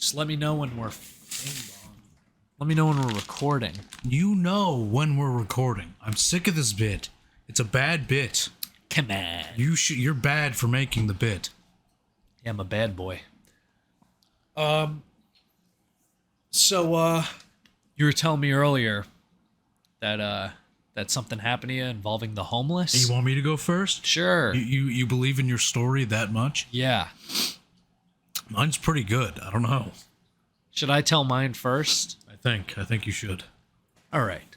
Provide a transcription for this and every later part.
Just let me know when we're. Let me know when we're recording. You know when we're recording. I'm sick of this bit. It's a bad bit. Come on. You're bad for making the bit. Yeah, I'm a bad boy. So, you were telling me earlier that something happened to you involving the homeless? You want me to go first? Sure. You believe in your story that much? Yeah. Mine's pretty good. I don't know. Should I tell mine first? I think you should. All right.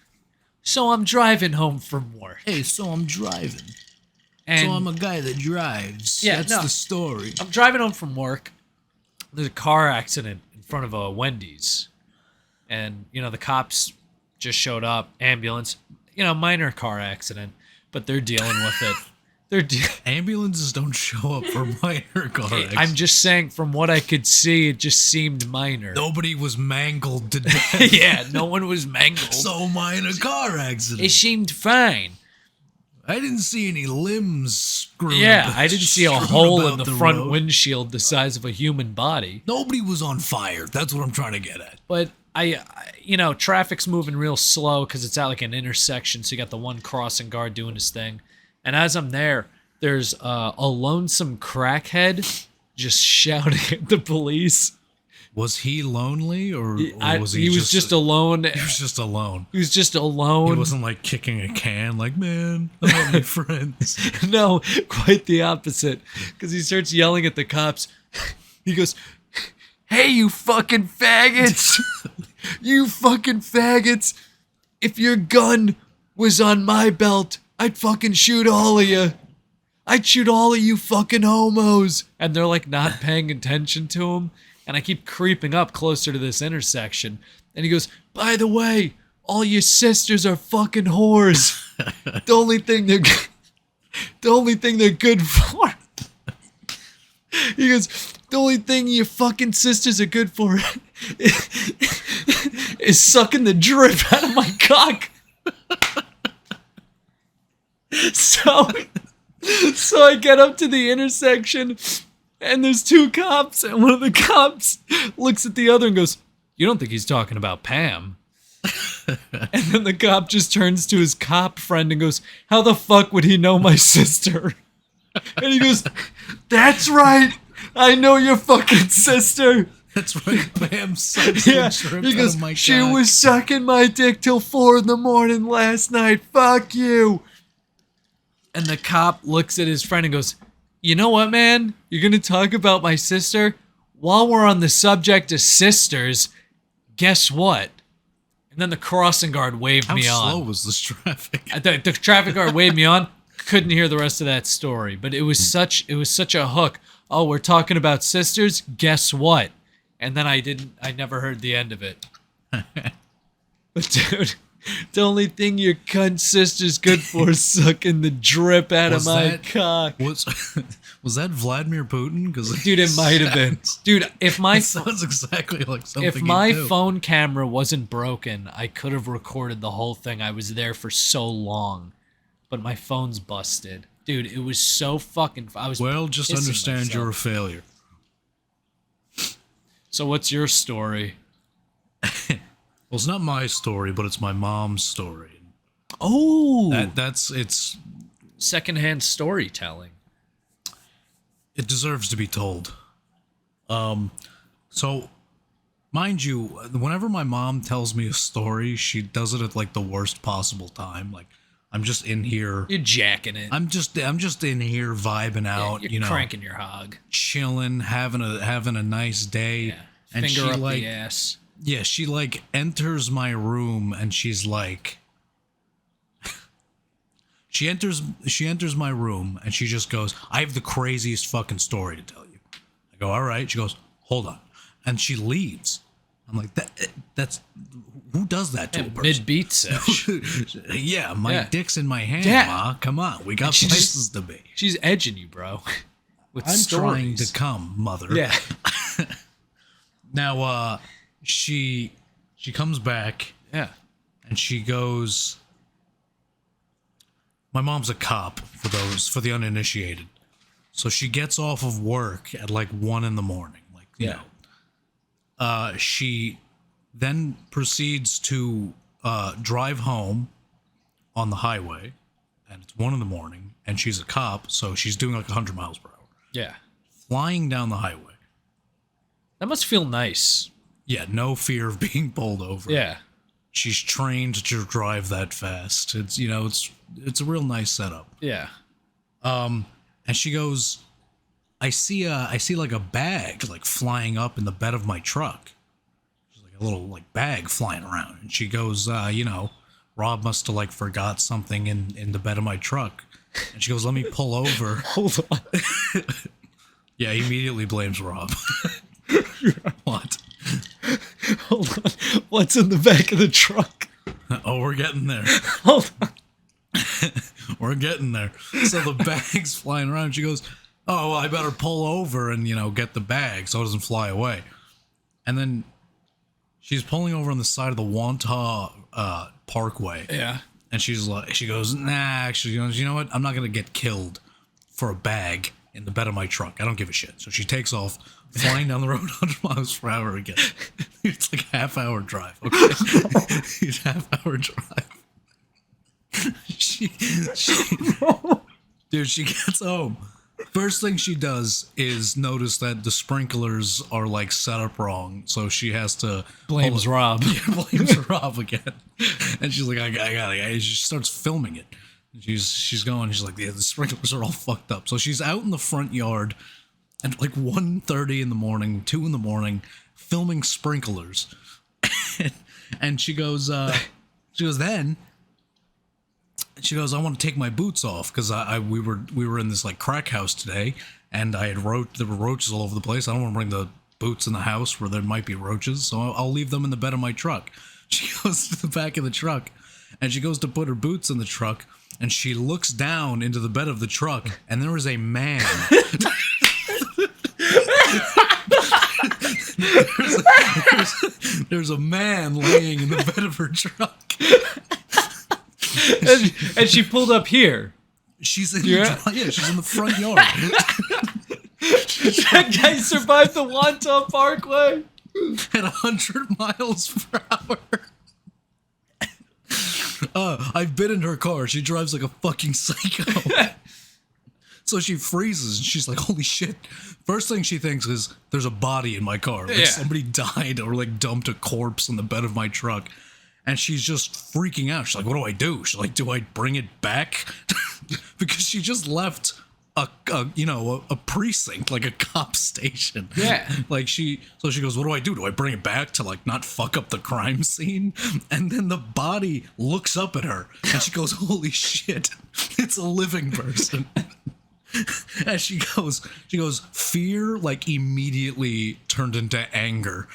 So I'm driving home from work. Hey, so I'm driving. And So I'm a guy that drives. Yeah, That's no. the story. I'm driving home from work. There's a car accident in front of a Wendy's. And, the cops just showed up. Ambulance. Minor car accident. But they're dealing with it. Ambulances don't show up for minor car accidents. I'm just saying, from what I could see, it just seemed minor. Nobody was mangled to death. Yeah, no one was mangled. So minor car accident. It seemed fine. I didn't see any limbs screwed. Yeah, I didn't see a hole in about the front road. windshield the size of a human body. Nobody was on fire. That's what I'm trying to get at. But traffic's moving real slow because it's at like an intersection. So you got the one crossing guard doing his thing. And as I'm there's a lonesome crackhead just shouting at the police. Was he lonely or was he was just alone. He was just alone. He was just alone. He wasn't like kicking a can like, man, I want my friends. No, quite the opposite. Because he starts yelling at the cops. He goes, "Hey, you fucking faggots! You fucking faggots! If your gun was on my belt, I'd fucking shoot all of you. I'd shoot all of you fucking homos." And they're like not paying attention to him. And I keep creeping up closer to this intersection. And he goes, "By the way, all your sisters are fucking whores. The only thing they're good for." He goes, "The only thing your fucking sisters are good for is sucking the drip out of my cock." So I get up to the intersection, and there's two cops, and one of the cops looks at the other and goes, "You don't think he's talking about Pam?" And then the cop just turns to his cop friend and goes, "How the fuck would he know my sister?" And he goes, "That's right, I know your fucking sister." That's right, Pam sucks Yeah, the drip he out goes, of my "She cock." was sucking my dick till 4 a.m. last night. Fuck you." And the cop looks at his friend and goes, "You know what, man? You're going to talk about my sister? While we're on the subject of sisters, guess what?" And then the crossing guard waved me on. How slow was this traffic? The traffic guard waved me on. Couldn't hear the rest of that story, but it was such a hook. "Oh, we're talking about sisters? Guess what?" And then I never heard the end of it. But dude, the only thing your cunt sister's good for is sucking the drip out of my cock. Was that Vladimir Putin? Dude, it might have been. Dude, if my sounds exactly like something. if my phone camera wasn't broken, I could have recorded the whole thing. I was there for so long, but my phone's busted. Dude, it was so fucking. Just understand you're a failure. So what's your story? Well, it's not my story, but it's my mom's story. Oh, It's secondhand storytelling. it deserves to be told. So, mind you, whenever my mom tells me a story, she does it at like the worst possible time. Like, I'm just in here. You're jacking it. I'm just in here vibing out. You're cranking your hog. Chilling, having a nice day. Yeah. And Finger she up like the ass. Yeah, she like enters my room and she's like she enters my room and she just goes, "I have the craziest fucking story to tell you." I go, "All right." She goes, "Hold on." And she leaves. I'm like, that's who does that to a person? Mid-beat sesh. Yeah, my dick's in my hand, Yeah. Ma. Come on, we got places to be. She's edging you, bro. With I'm stories. trying to come, mother. Yeah. Now, she comes back. Yeah. And she goes, my mom's a cop for the uninitiated. So she gets off of work at like 1 a.m. Like, you know. She then proceeds to drive home on the highway, and it's 1 a.m, and she's a cop, so she's doing like 100 miles per hour. Yeah. Flying down the highway. That must feel nice. Yeah, no fear of being pulled over. Yeah. She's trained to drive that fast. It's, you know, it's a real nice setup. Yeah. And she goes, I see like a bag like flying up in the bed of my truck. There's like a little like bag flying around. And she goes, you know, Rob must have like forgot something in the bed of my truck. And she goes, let me pull over. Hold on. Yeah, he immediately blames Rob. What? Hold on. What's in the back of the truck? Oh, we're getting there. Hold on. We're getting there. So the bag's flying around. She goes, oh, well, I better pull over and, you know, get the bag so it doesn't fly away. And then she's pulling over on the side of the Wantagh Parkway. Yeah. And she goes, nah, actually, you know what? I'm not going to get killed for a bag in the bed of my truck. I don't give a shit. So she takes off, flying down the road 100 miles per hour again. It's like a half-hour drive. Okay? It's a half-hour drive. Dude, she gets home. First thing she does is notice that the sprinklers are like set up wrong, so she has to Blames Rob. Yeah, blames Rob again, and she's like, I got it. She starts filming it. She's going. She's like, yeah, the sprinklers are all fucked up. So she's out in the front yard at like 1:30 in the morning, 2 in the morning, filming sprinklers, and she goes, then. She goes, I want to take my boots off because we were in this like crack house today, and there were roaches all over the place. I don't want to bring the boots in the house where there might be roaches, so I'll leave them in the bed of my truck. She goes to the back of the truck, and she goes to put her boots in the truck, and she looks down into the bed of the truck, and there is a man. there's a man laying in the bed of her truck. And she pulled up here. She's in she's in the front yard. That guy survived the Wantagh Parkway at 100 miles per hour. I've been in her car. She drives like a fucking psycho. So she freezes and she's like, holy shit. First thing she thinks is, there's a body in my car. Like somebody died or like dumped a corpse in the bed of my truck. And she's just freaking out. She's like, what do I do? She's like, do I bring it back? Because she just left a precinct, like a cop station. Yeah. So she goes, what do I do? Do I bring it back to like not fuck up the crime scene? And then the body looks up at her and she goes, holy shit, it's a living person. And she goes, fear like immediately turned into anger.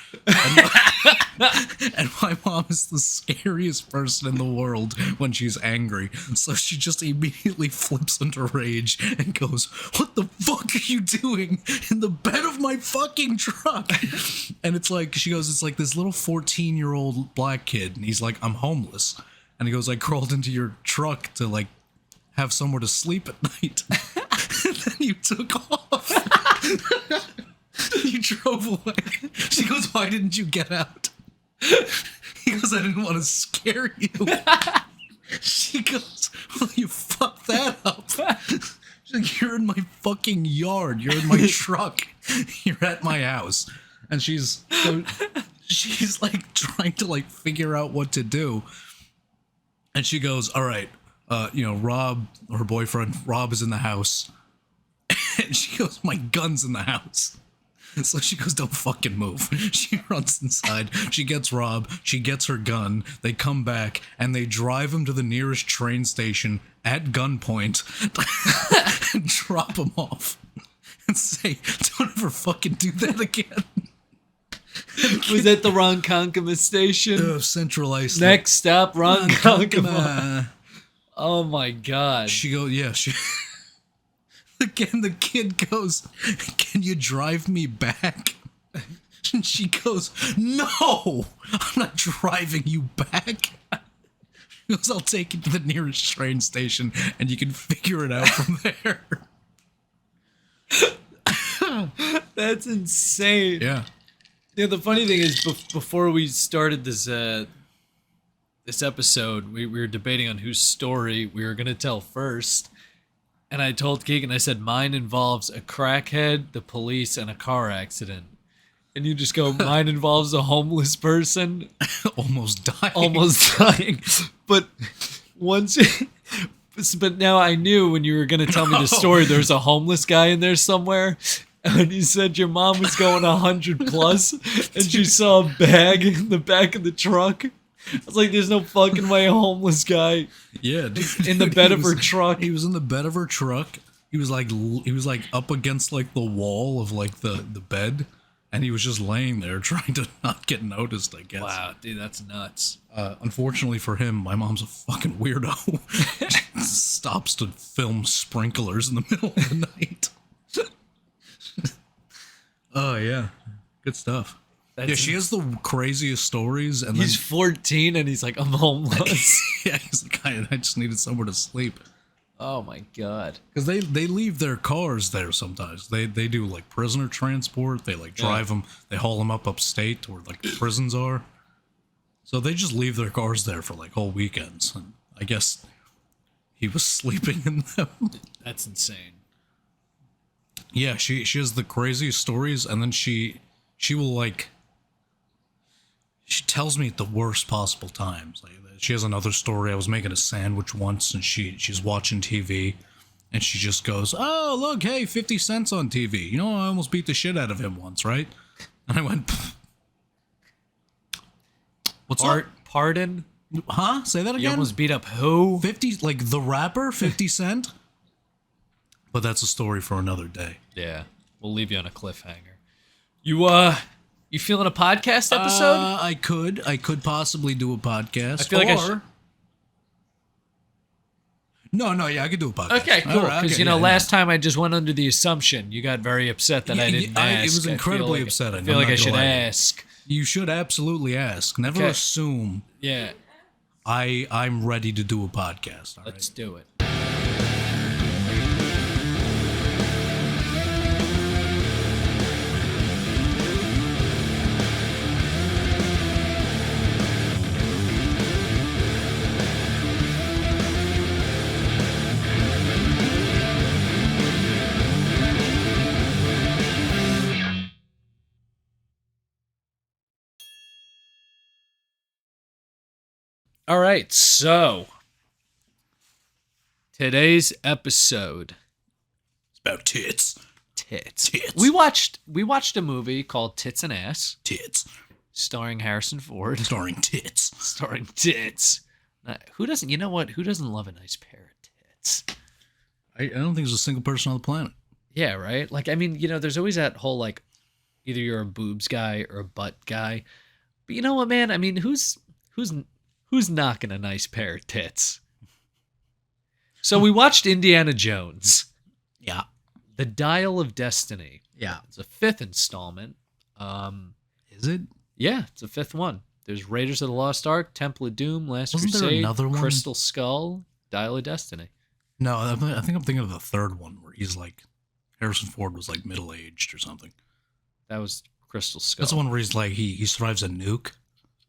And my mom is the scariest person in the world when she's angry. So she just immediately flips into rage and goes, what the fuck are you doing in the bed of my fucking truck? And it's like, she goes, it's like this little 14-year-old black kid. And he's like, I'm homeless. And he goes, I crawled into your truck to like have somewhere to sleep at night. And then you took off. You drove away. She goes, why didn't you get out? He goes, I didn't want to scare you. She goes, well, you fucked that up. She's like, you're in my fucking yard. You're in my truck. You're at my house. And she's like trying to like figure out what to do. And she goes, all right, Rob, her boyfriend, Rob is in the house. And she goes, my gun's in the house. So she goes, don't fucking move. She runs inside. She gets Rob. She gets her gun. They come back, and they drive him to the nearest train station at gunpoint and drop him off and say, don't ever fucking do that again. Was that the Ronkonkoma station? Central Iceland. Next stop, Ronkonkoma. Oh my god. She goes, yeah, Again, the kid goes, can you drive me back? And she goes, no, I'm not driving you back. She goes, I'll take you to the nearest train station and you can figure it out from there. That's insane. Yeah. Yeah, the funny thing is, before we started this this episode, we were debating on whose story we were gonna tell first. And I told Keegan, I said, mine involves a crackhead, the police, and a car accident. And you just go, mine involves a homeless person. Almost dying. Almost dying. But once... But now I knew when you were going to tell me the story, there's a homeless guy in there somewhere. And you said your mom was going 100 plus, and she saw a bag in the back of the truck. I was like, there's no fucking way a homeless guy Yeah, dude. in the bed of her truck. He was in the bed of her truck. He was like up against like the wall of like the bed, and he was just laying there trying to not get noticed, I guess. Wow, dude, that's nuts. Unfortunately for him, my mom's a fucking weirdo. She stops to film sprinklers in the middle of the night. Oh yeah, good stuff. Yeah, she has the craziest stories, and He's 14 and he's like, I'm homeless. yeah, he's like, I just needed somewhere to sleep. Oh my god. Because they leave their cars there sometimes. They do like prisoner transport. They like drive them. They haul them up upstate to where like the prisons are. So they just leave their cars there for like whole weekends. And I guess he was sleeping in them. That's insane. Yeah, she has the craziest stories, and then she will like. She tells me at the worst possible times. Like, she has another story. I was making a sandwich once, and she's watching TV, and she just goes, "Oh, look, hey, 50 Cent's on TV. You know, I almost beat the shit out of him once, right?" And I went, "Pfft. What's up? Pardon? Huh? Say that You again? almost beat up who? 50, like the rapper, 50 Cent?" But that's a story for another day. Yeah, we'll leave you on a cliffhanger. You feeling a podcast episode? I could possibly do a podcast. I feel like I should. No, yeah, I could do a podcast. Okay, cool. Because last time I just went under the assumption you got very upset that I didn't ask. It was incredibly upsetting. I feel like I should ask. You should absolutely ask. Never assume. Yeah. I'm ready to do a podcast. All Let's do it. All right, so today's episode It's about tits. Tits. We watched a movie called Tits and Ass, Tits. starring Harrison Ford, Starring tits. starring tits. Who doesn't? You know what? Who doesn't love a nice pair of tits? I don't think there's a single person on the planet. Yeah, right. Like, I mean, there's always that whole like, either you're a boobs guy or a butt guy. But you know what, man? I mean, who's knocking a nice pair of tits? So we watched Indiana Jones. Yeah. The Dial of Destiny. Yeah. It's a 5th installment. Is it? Yeah, it's a 5th one. There's Raiders of the Lost Ark, Temple of Doom, Last Wasn't there Crusade, another one? Crystal Skull, Dial of Destiny. No, I think I'm thinking of the third one where he's like, Harrison Ford was like middle-aged or something. That was Crystal Skull. That's the one where he's like, he survives a nuke.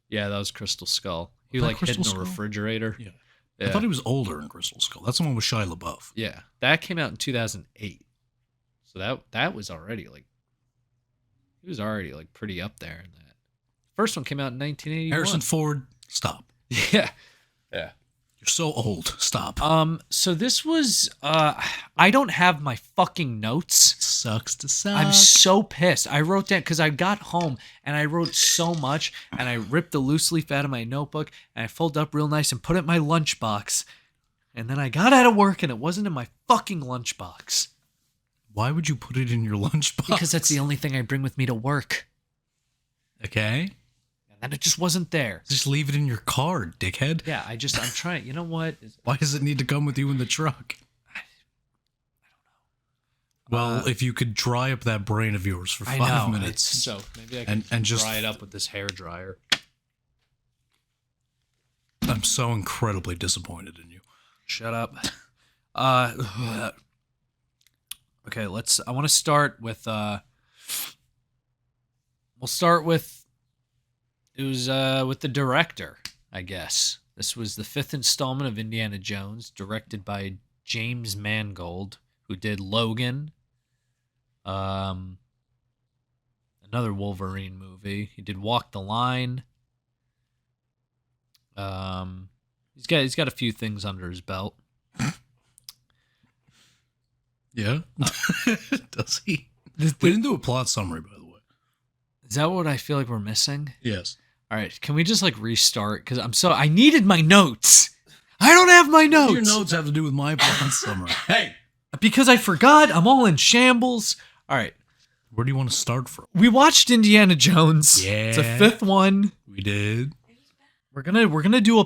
Yeah, that was Crystal Skull. He Was that like hid in Crystal a Skull? refrigerator. Yeah. Yeah. I thought he was older in Crystal Skull. That's the one with Shia LaBeouf. Yeah, that came out in 2008. So that was already like, he was already like pretty up there in that. First one came out in 1981. Harrison Ford, stop. Yeah. Yeah. You're so old. Stop. So this was I don't have my fucking notes. Sucks to suck. I'm so pissed. I wrote down because I got home and I wrote so much and I ripped the loose leaf out of my notebook and I folded up real nice and put it in my lunchbox. And then I got out of work and it wasn't in my fucking lunchbox. Why would you put it in your lunchbox? Because that's the only thing I bring with me to work. Okay. And then it just wasn't there. Just leave it in your car, dickhead. Yeah, I'm trying. You know what? Why does it need to come with you in the truck? I don't know. Well, if you could dry up that brain of yours for 5 I know, minutes. So maybe I can and just dry it up with this hair dryer. I'm so incredibly disappointed in you. Shut up. Okay, I want to start with We'll start with with the director, I guess. This was the 5th installment of Indiana Jones, directed by James Mangold, who did Logan, another Wolverine movie. He did Walk the Line. He's got a few things under his belt. Yeah. Does he? We didn't do a plot summary, by the way. Is that what I feel like we're missing? Yes. All right, can we just like restart? Because I needed my notes. I don't have my notes. Your notes have to do with my plot summary. Hey, because I forgot. I'm all in shambles. All right, where do you want to start from? we watched Indiana Jones. Yeah. It's the 5th one. We did. We're gonna do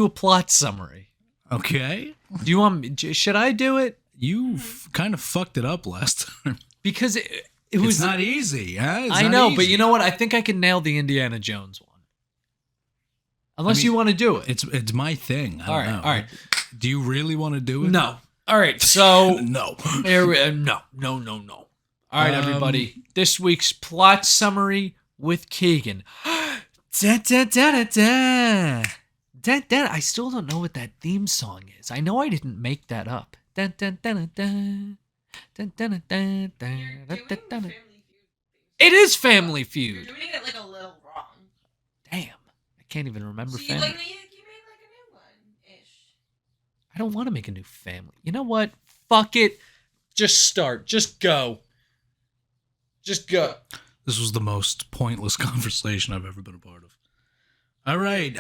a plot summary. Okay. Do you want me? Should I do it? You kind of fucked it up last time. Because it It's was not easy. Huh? It's I not know, easy. but you know what? I think I can nail the Indiana Jones one. Unless you want to do it. It's my thing. I don't know. All right. Do you really want to do it? No. All right. So No. no. All right, everybody. This week's plot summary with Keegan. Da, da, da, da, da. Da, da. I still don't know what that theme song is. I know I didn't make that up. Da, da, da, da, da. Da, da, da, da, da, da, da, da, da. It is Family Feud. You're doing it like a little wrong. Damn. I can't even remember So you Family. made like a new one-ish. I don't want to make a new family. You know what? Fuck it. Just start. Just go. Just go. This was the most pointless conversation I've ever been a part of. All right.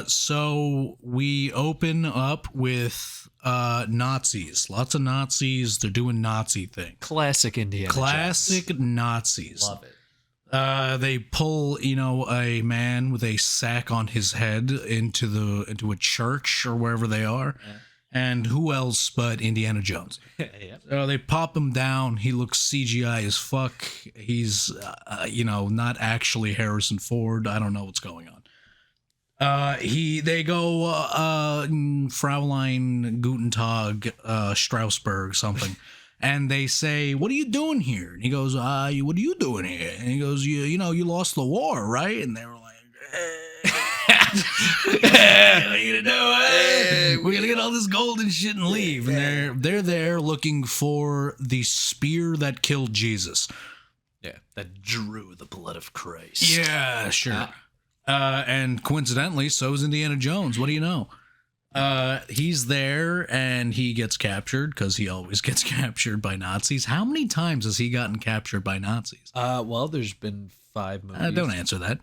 So we open up with Nazis. Lots of Nazis. They're doing Nazi things. Classic Indiana Classic Jones. Nazis. Love it. They pull, a man with a sack on his head into a church or wherever they are. Yeah. And who else but Indiana Jones? Yep. They pop him down. He looks CGI as fuck. He's, not actually Harrison Ford. I don't know what's going on. They go, Fraulein Guten Tag, Strasbourg, something. And they say, "What are you doing here?" And he goes, "What are you doing here?" And he goes, you lost the war, right?" And they were like, "What are you gonna do? We're gonna get all this gold and shit and leave." And they're there looking for the spear that killed Jesus. Yeah. That drew the blood of Christ. Yeah, sure. And coincidentally, so is Indiana Jones. What do you know? He's there and he gets captured because he always gets captured by Nazis. How many times has he gotten captured by Nazis? Well, there's been 5 movies. Don't answer that.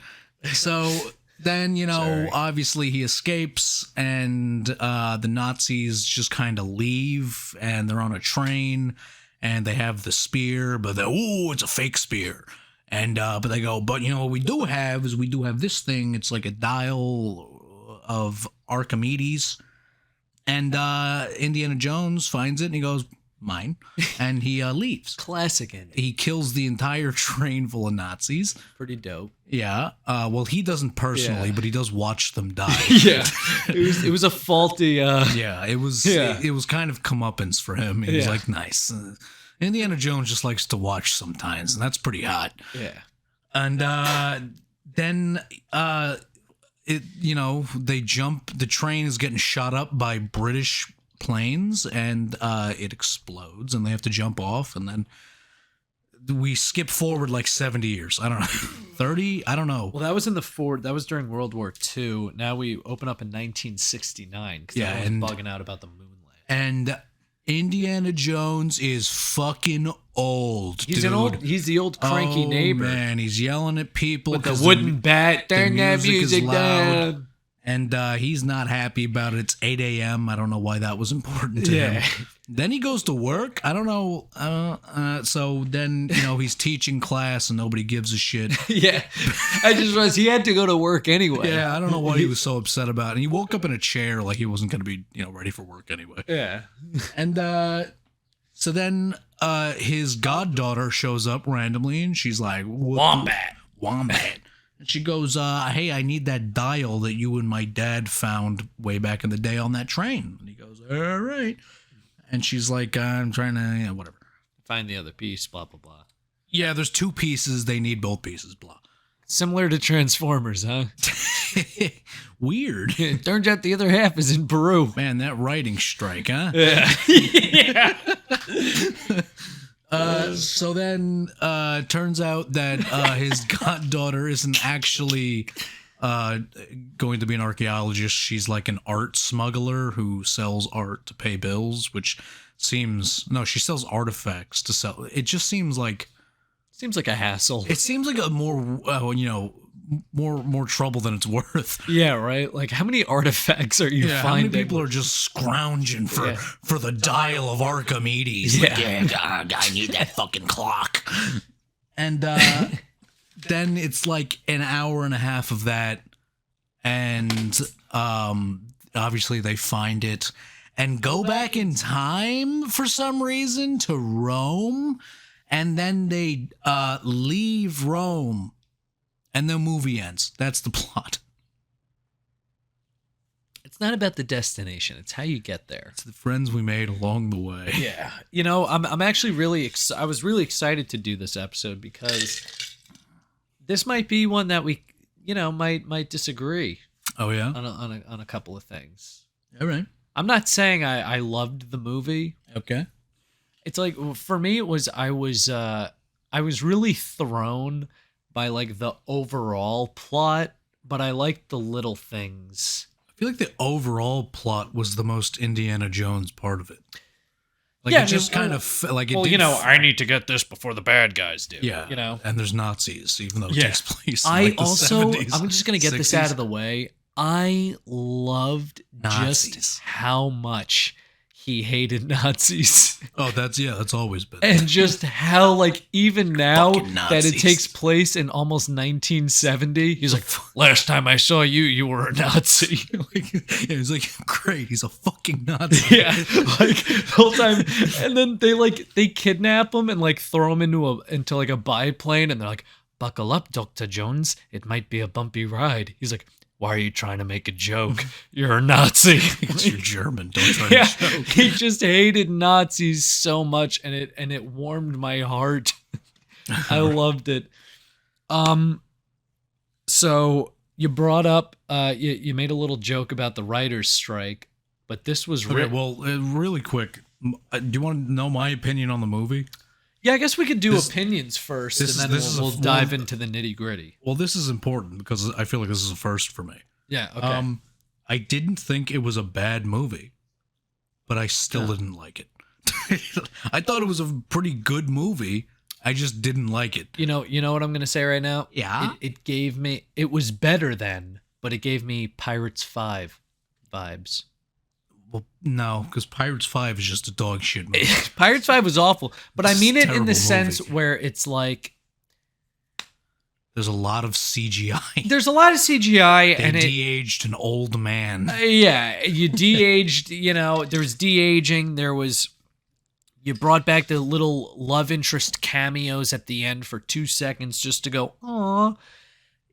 So then, Sorry. obviously he escapes and the Nazis just kind of leave and they're on a train and they have the spear, but it's a fake spear. And but they go, but what we do have this thing. It's like a dial of Archimedes, and Indiana Jones finds it and he goes, "Mine," and he leaves. Classic Indy. He kills the entire train full of Nazis. Pretty dope. Yeah. Well, he doesn't personally, Yeah. but he does watch them die. Yeah. It was a faulty. Yeah. It was. Yeah. It was kind of comeuppance for him. He was Yeah. like, nice. Indiana Jones just likes to watch sometimes, and that's pretty hot. Yeah. And then they jump. The train is getting shot up by British planes, and it explodes, and they have to jump off. And then we skip forward like 70 years. I don't know, 30. I don't know. Well, that was in the Ford. That was during World War II. Now we open up in 1969 because Yeah, I was and- bugging out about the moon landing. And Indiana Jones is fucking old. He's dude. He's the old cranky neighbor Man, he's yelling at people with the 'cause wooden bat. Turn that music is music loud. down. And he's not happy about it. It's 8 a.m. I don't know why that was important to Yeah. him. Then he goes to work. I don't know. So then, he's teaching class and nobody gives a shit. Yeah, I just realized he had to go to work anyway. Yeah, I don't know what he was so upset about. And he woke up in a chair like he wasn't going to be, ready for work anyway. Yeah. And so then his goddaughter shows up randomly and she's like, Wombat. Wombat. And she goes, "Hey, I need that dial that you and my dad found way back in the day on that train." And he goes, "All right." And she's like, "I'm trying to, whatever." Find the other piece. Blah blah blah. Yeah, there's 2 pieces. They need both pieces. Blah. Similar to Transformers, huh? Weird. It turns out the other half is in Peru. Man, that writing strike, huh? Yeah. So then turns out that his goddaughter isn't actually going to be an archaeologist. She's like an art smuggler who sells art to pay bills, which seems... No, she sells artifacts to sell. It just seems like... Seems like a hassle. It seems like a more, more trouble than it's worth. Yeah, right? Like, how many artifacts are you How finding? many people are just scrounging for the dial of Archimedes? Yeah. I need that fucking clock. And then it's like an hour and a half of that, and obviously they find it and go back in time for some reason to Rome, and then they leave Rome, and the movie ends. That's the plot. It's not about the destination. It's how you get there. It's the friends we made along the way. Yeah. You know, I'm actually really I was really excited to do this episode because this might be one that we, might disagree Oh yeah. on a couple of things. All right. I'm not saying I loved the movie. Okay. It's like, for me, it was I was really thrown by like the overall plot, but I liked the little things. I feel like the overall plot was the most Indiana Jones part of it. Like, Yeah, it just kind of like it. Well, did I need to get this before the bad guys do. Yeah, and there's Nazis, even though it Yeah. takes place. In I like the also, 70s, I'm just gonna get this 60s. out of the way. I loved Nazis. just how much he hated Nazis. Oh, that's always been. And just how, like, even now Fucking that it Nazis. takes place in almost 1970, he's like, last time I saw you, you were a Nazi. He's like, great, he's a fucking Nazi. Yeah, like the whole time. And then they kidnap him and like throw him into like a biplane, and they're like, buckle up, Dr. Jones. It might be a bumpy ride. He's like, why are you trying to make a joke? You're a Nazi. Because you're German. Don't try Yeah, to joke. he just hated Nazis so much, and it warmed my heart. I loved it. So you brought up, you made a little joke about the writers' strike, but this was Okay, well, really quick. Do you want to know my opinion on the movie? Yeah, I guess we could do opinions first, and then we'll dive into the nitty gritty. Well, this is important because I feel like this is a first for me. Yeah. Okay. I didn't think it was a bad movie, but I still didn't like it. I thought it was a pretty good movie. I just didn't like it. You know what I'm gonna say right now? Yeah? It gave me. It was better than, but it gave me Pirates 5 vibes. Well, no, because Pirates 5 is just a dog shit movie. Pirates 5 was awful, but I It's a mean it in terrible the sense movie. where it's like There's a lot of CGI. there's a lot of CGI They and it. de-aged an old man. Yeah, you de-aged. There was de-aging. There was. You brought back the little love interest cameos at the end for 2 seconds just to go, aw.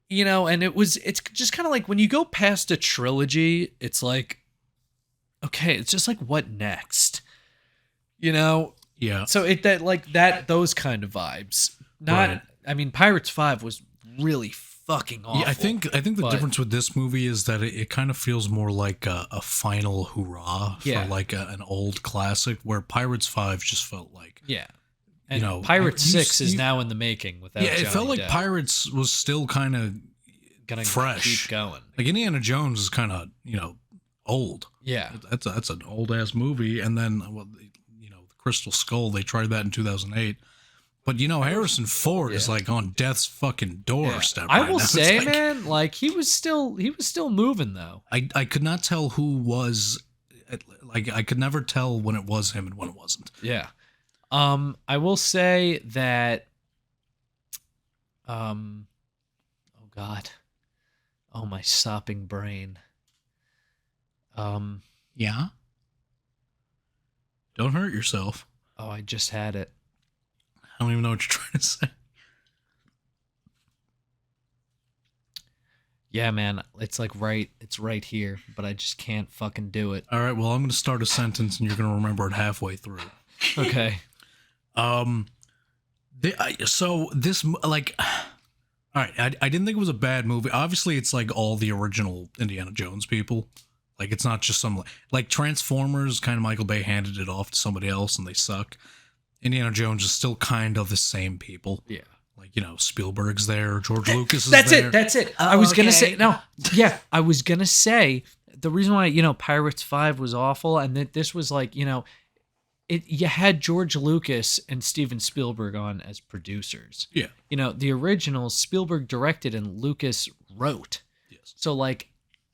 And it's just kind of like when you go past a trilogy, it's like, okay, it's just like, what next? Yeah. So those kind of vibes. Right. I mean, Pirates 5 was really fucking awful. Yeah, I think the but- difference with this movie is that it kind of feels more like a final hurrah for Yeah. like an old classic, where Pirates 5 just felt like Yeah. And You know, Pirates you- 6 is you- now in the making without it felt Johnny like Depp. Pirates was still kind of Gonna fresh. keep going. like Indiana Jones is kind of old. Yeah. That's an old ass movie, and then the Crystal Skull, they tried that in 2008. But Harrison Ford is like on death's fucking doorstep. I right will now. It's say, like- man, like he was still moving though. I could not tell who was, like I could never tell when it was him and when it wasn't. Yeah. I will say that oh God. Oh, my sopping brain. Yeah. Don't hurt yourself. Oh, I just had it. I don't even know what you're trying to say. Yeah, man, it's right here, but I just can't fucking do it. All right, well, I'm going to start a sentence and you're going to remember it halfway through. Okay. So this like, all right, I didn't think it was a bad movie. Obviously, it's like all the original Indiana Jones people. Like it's not just some like Transformers. Kind of Michael Bay handed it off to somebody else, and they suck. Indiana Jones is still kind of the same people. Yeah. Like, Spielberg's there, George Lucas is That's there. it. That's it. I was gonna say no. Yeah, I was gonna say the reason why Pirates 5 was awful, and that this was like you had George Lucas and Steven Spielberg on as producers. Yeah. The originals Spielberg directed and Lucas wrote. Yes. So like,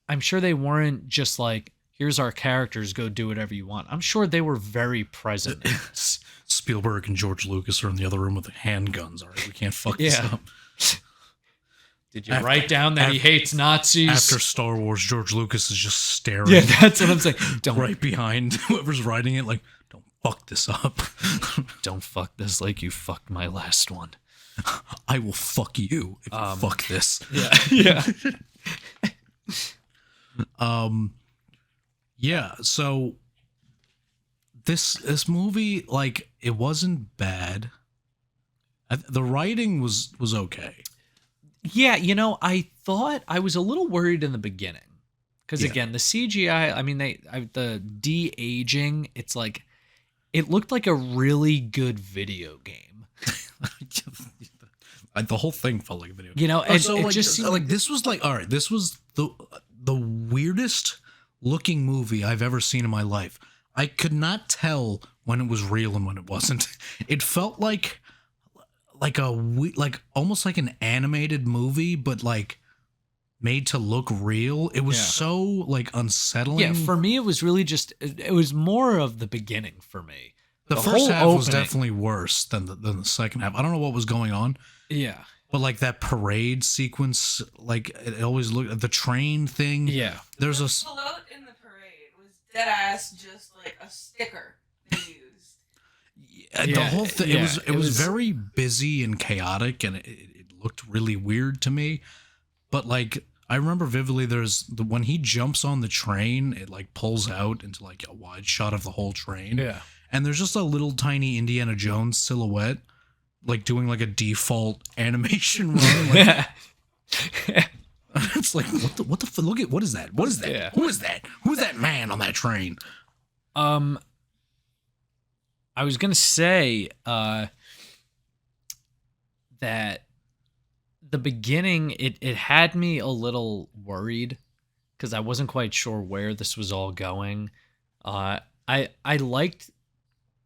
I'm sure they weren't just like, here's our characters, go do whatever you want. I'm sure they were very present in this. Spielberg and George Lucas are in the other room with the handguns. All right, we can't fuck this up. Did you write down that he hates Nazis? After Star Wars, George Lucas is just staring. Yeah, that's what I'm saying. Don't right behind whoever's writing it, like, don't fuck this up. Don't fuck this like you fucked my last one. I will fuck you if you fuck this. Yeah. Yeah, so this movie, like, it wasn't bad. The writing was okay. Yeah, I thought I was a little worried in the beginning. Because again, the CGI, I mean, the de-aging, it's like, it looked like a really good video game. The whole thing felt like a video game. And so it like, just seemed like this was like, all right, this was the weirdest looking movie I've ever seen in my life. I could not tell when it was real and when it wasn't. It felt like almost like an animated movie, but like made to look real. It was so like unsettling. Yeah, for me, it was really just, it was more of the beginning for me. The first half was definitely worse than the second half. I don't know what was going on. Yeah. But like that parade sequence, like it always looked, the train thing. Yeah. There's the a float in the parade was dead ass just like a sticker they used. the whole thing. It was very busy and chaotic, and it looked really weird to me. But like I remember vividly, when he jumps on the train, it like pulls out into like a wide shot of the whole train. Yeah. And there's just a little tiny Indiana Jones silhouette, like doing like a default animation run. Like, it's like what the look at what is that? What is that? Yeah. Who is that? Who's that man on that train? I was gonna say that the beginning it had me a little worried because I wasn't quite sure where this was all going. I liked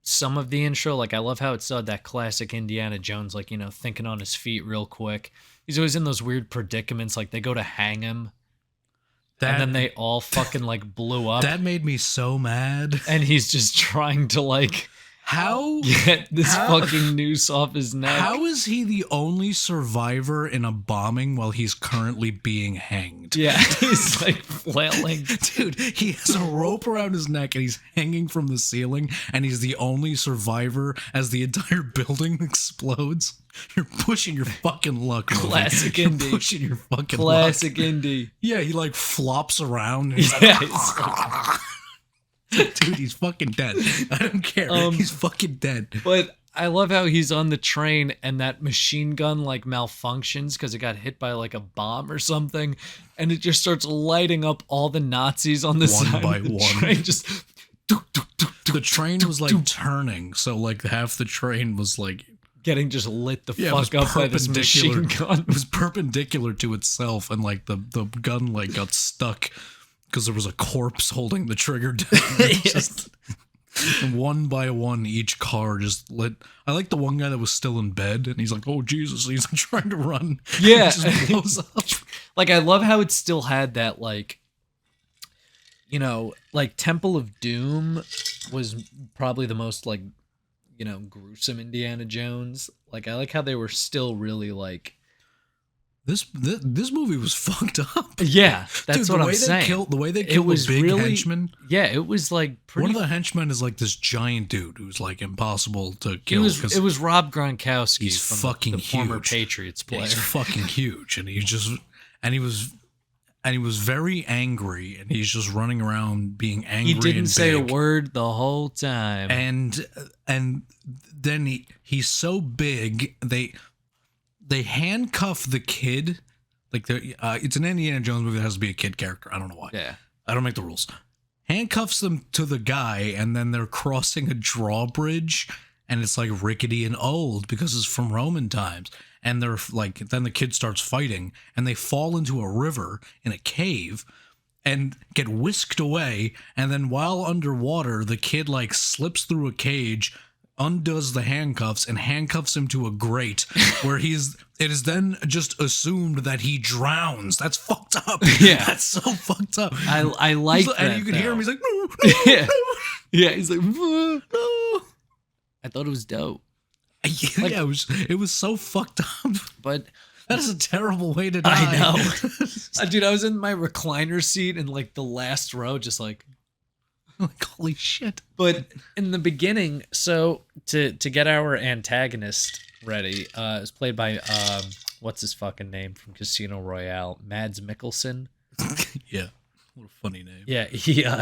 some of the intro, like I love how it saw that classic Indiana Jones, like thinking on his feet real quick. He's always in those weird predicaments, like they go to hang him, and then they all fucking like blew up. That made me so mad. And he's just trying to like get this fucking noose off his neck. How is he the only survivor in a bombing while he's currently being hanged? Yeah, he's like flailing. Dude, he has a rope around his neck and he's hanging from the ceiling, and he's the only survivor as the entire building explodes. You're pushing your fucking luck. Classic Movie. indie. You're pushing your fucking Classic luck. indie. Yeah, he like flops around. And he's Yeah, like, dude, he's fucking dead. I don't care. He's fucking dead. But I love how he's on the train and that machine gun like malfunctions because it got hit by like a bomb or something, and it just starts lighting up all the Nazis on the side by of the one. train. Just The train was like turning, so like half the train was like getting just lit the it was fuck up by this machine gun. It was perpendicular to itself, and like the gun like got stuck because there was a corpse holding the trigger down. Just, and one by one, each car just lit. I like the one guy that was still in bed, and he's like, "Oh Jesus!" He's trying to run. Yeah, it just blows up. Like I love how it still had that like, like Temple of Doom was probably the most like, gruesome Indiana Jones. Like I like how they were still really like. This movie was fucked up. Yeah, that's Dude, what I'm saying. The way they killed the big henchman. Yeah, it was like pretty. One of the henchmen is like this giant dude who's like impossible to kill. It was Rob Gronkowski. He's from fucking the former huge. Patriots player. He's fucking huge, and he was, and he was very angry, and he's just running around being angry. He didn't and say a big. word the whole time. And then he's so big they handcuff the kid. Like it's an Indiana Jones movie that has to be a kid character. I don't know why. Yeah. I don't make the rules. Handcuffs them to the guy, and then they're crossing a drawbridge, and it's like rickety and old because it's from Roman times. And they're like, then the kid starts fighting, and they fall into a river in a cave and get whisked away. And then while underwater, the kid like slips through a cage, undoes the handcuffs, and handcuffs him to a grate where it is then just assumed that he drowns. That's fucked up. Yeah. That's so fucked up. I like that. And you can hear him, he's like, no, Yeah. no, Yeah, he's like, no. I thought it was dope. Yeah, it was so fucked up. But That is a terrible way to die. I know. Dude, I was in my recliner seat in like the last row, just like holy shit. But in the beginning, so to get our antagonist ready, is played by what's his fucking name from Casino Royale, Mads Mikkelsen. Yeah, what a funny name. Yeah,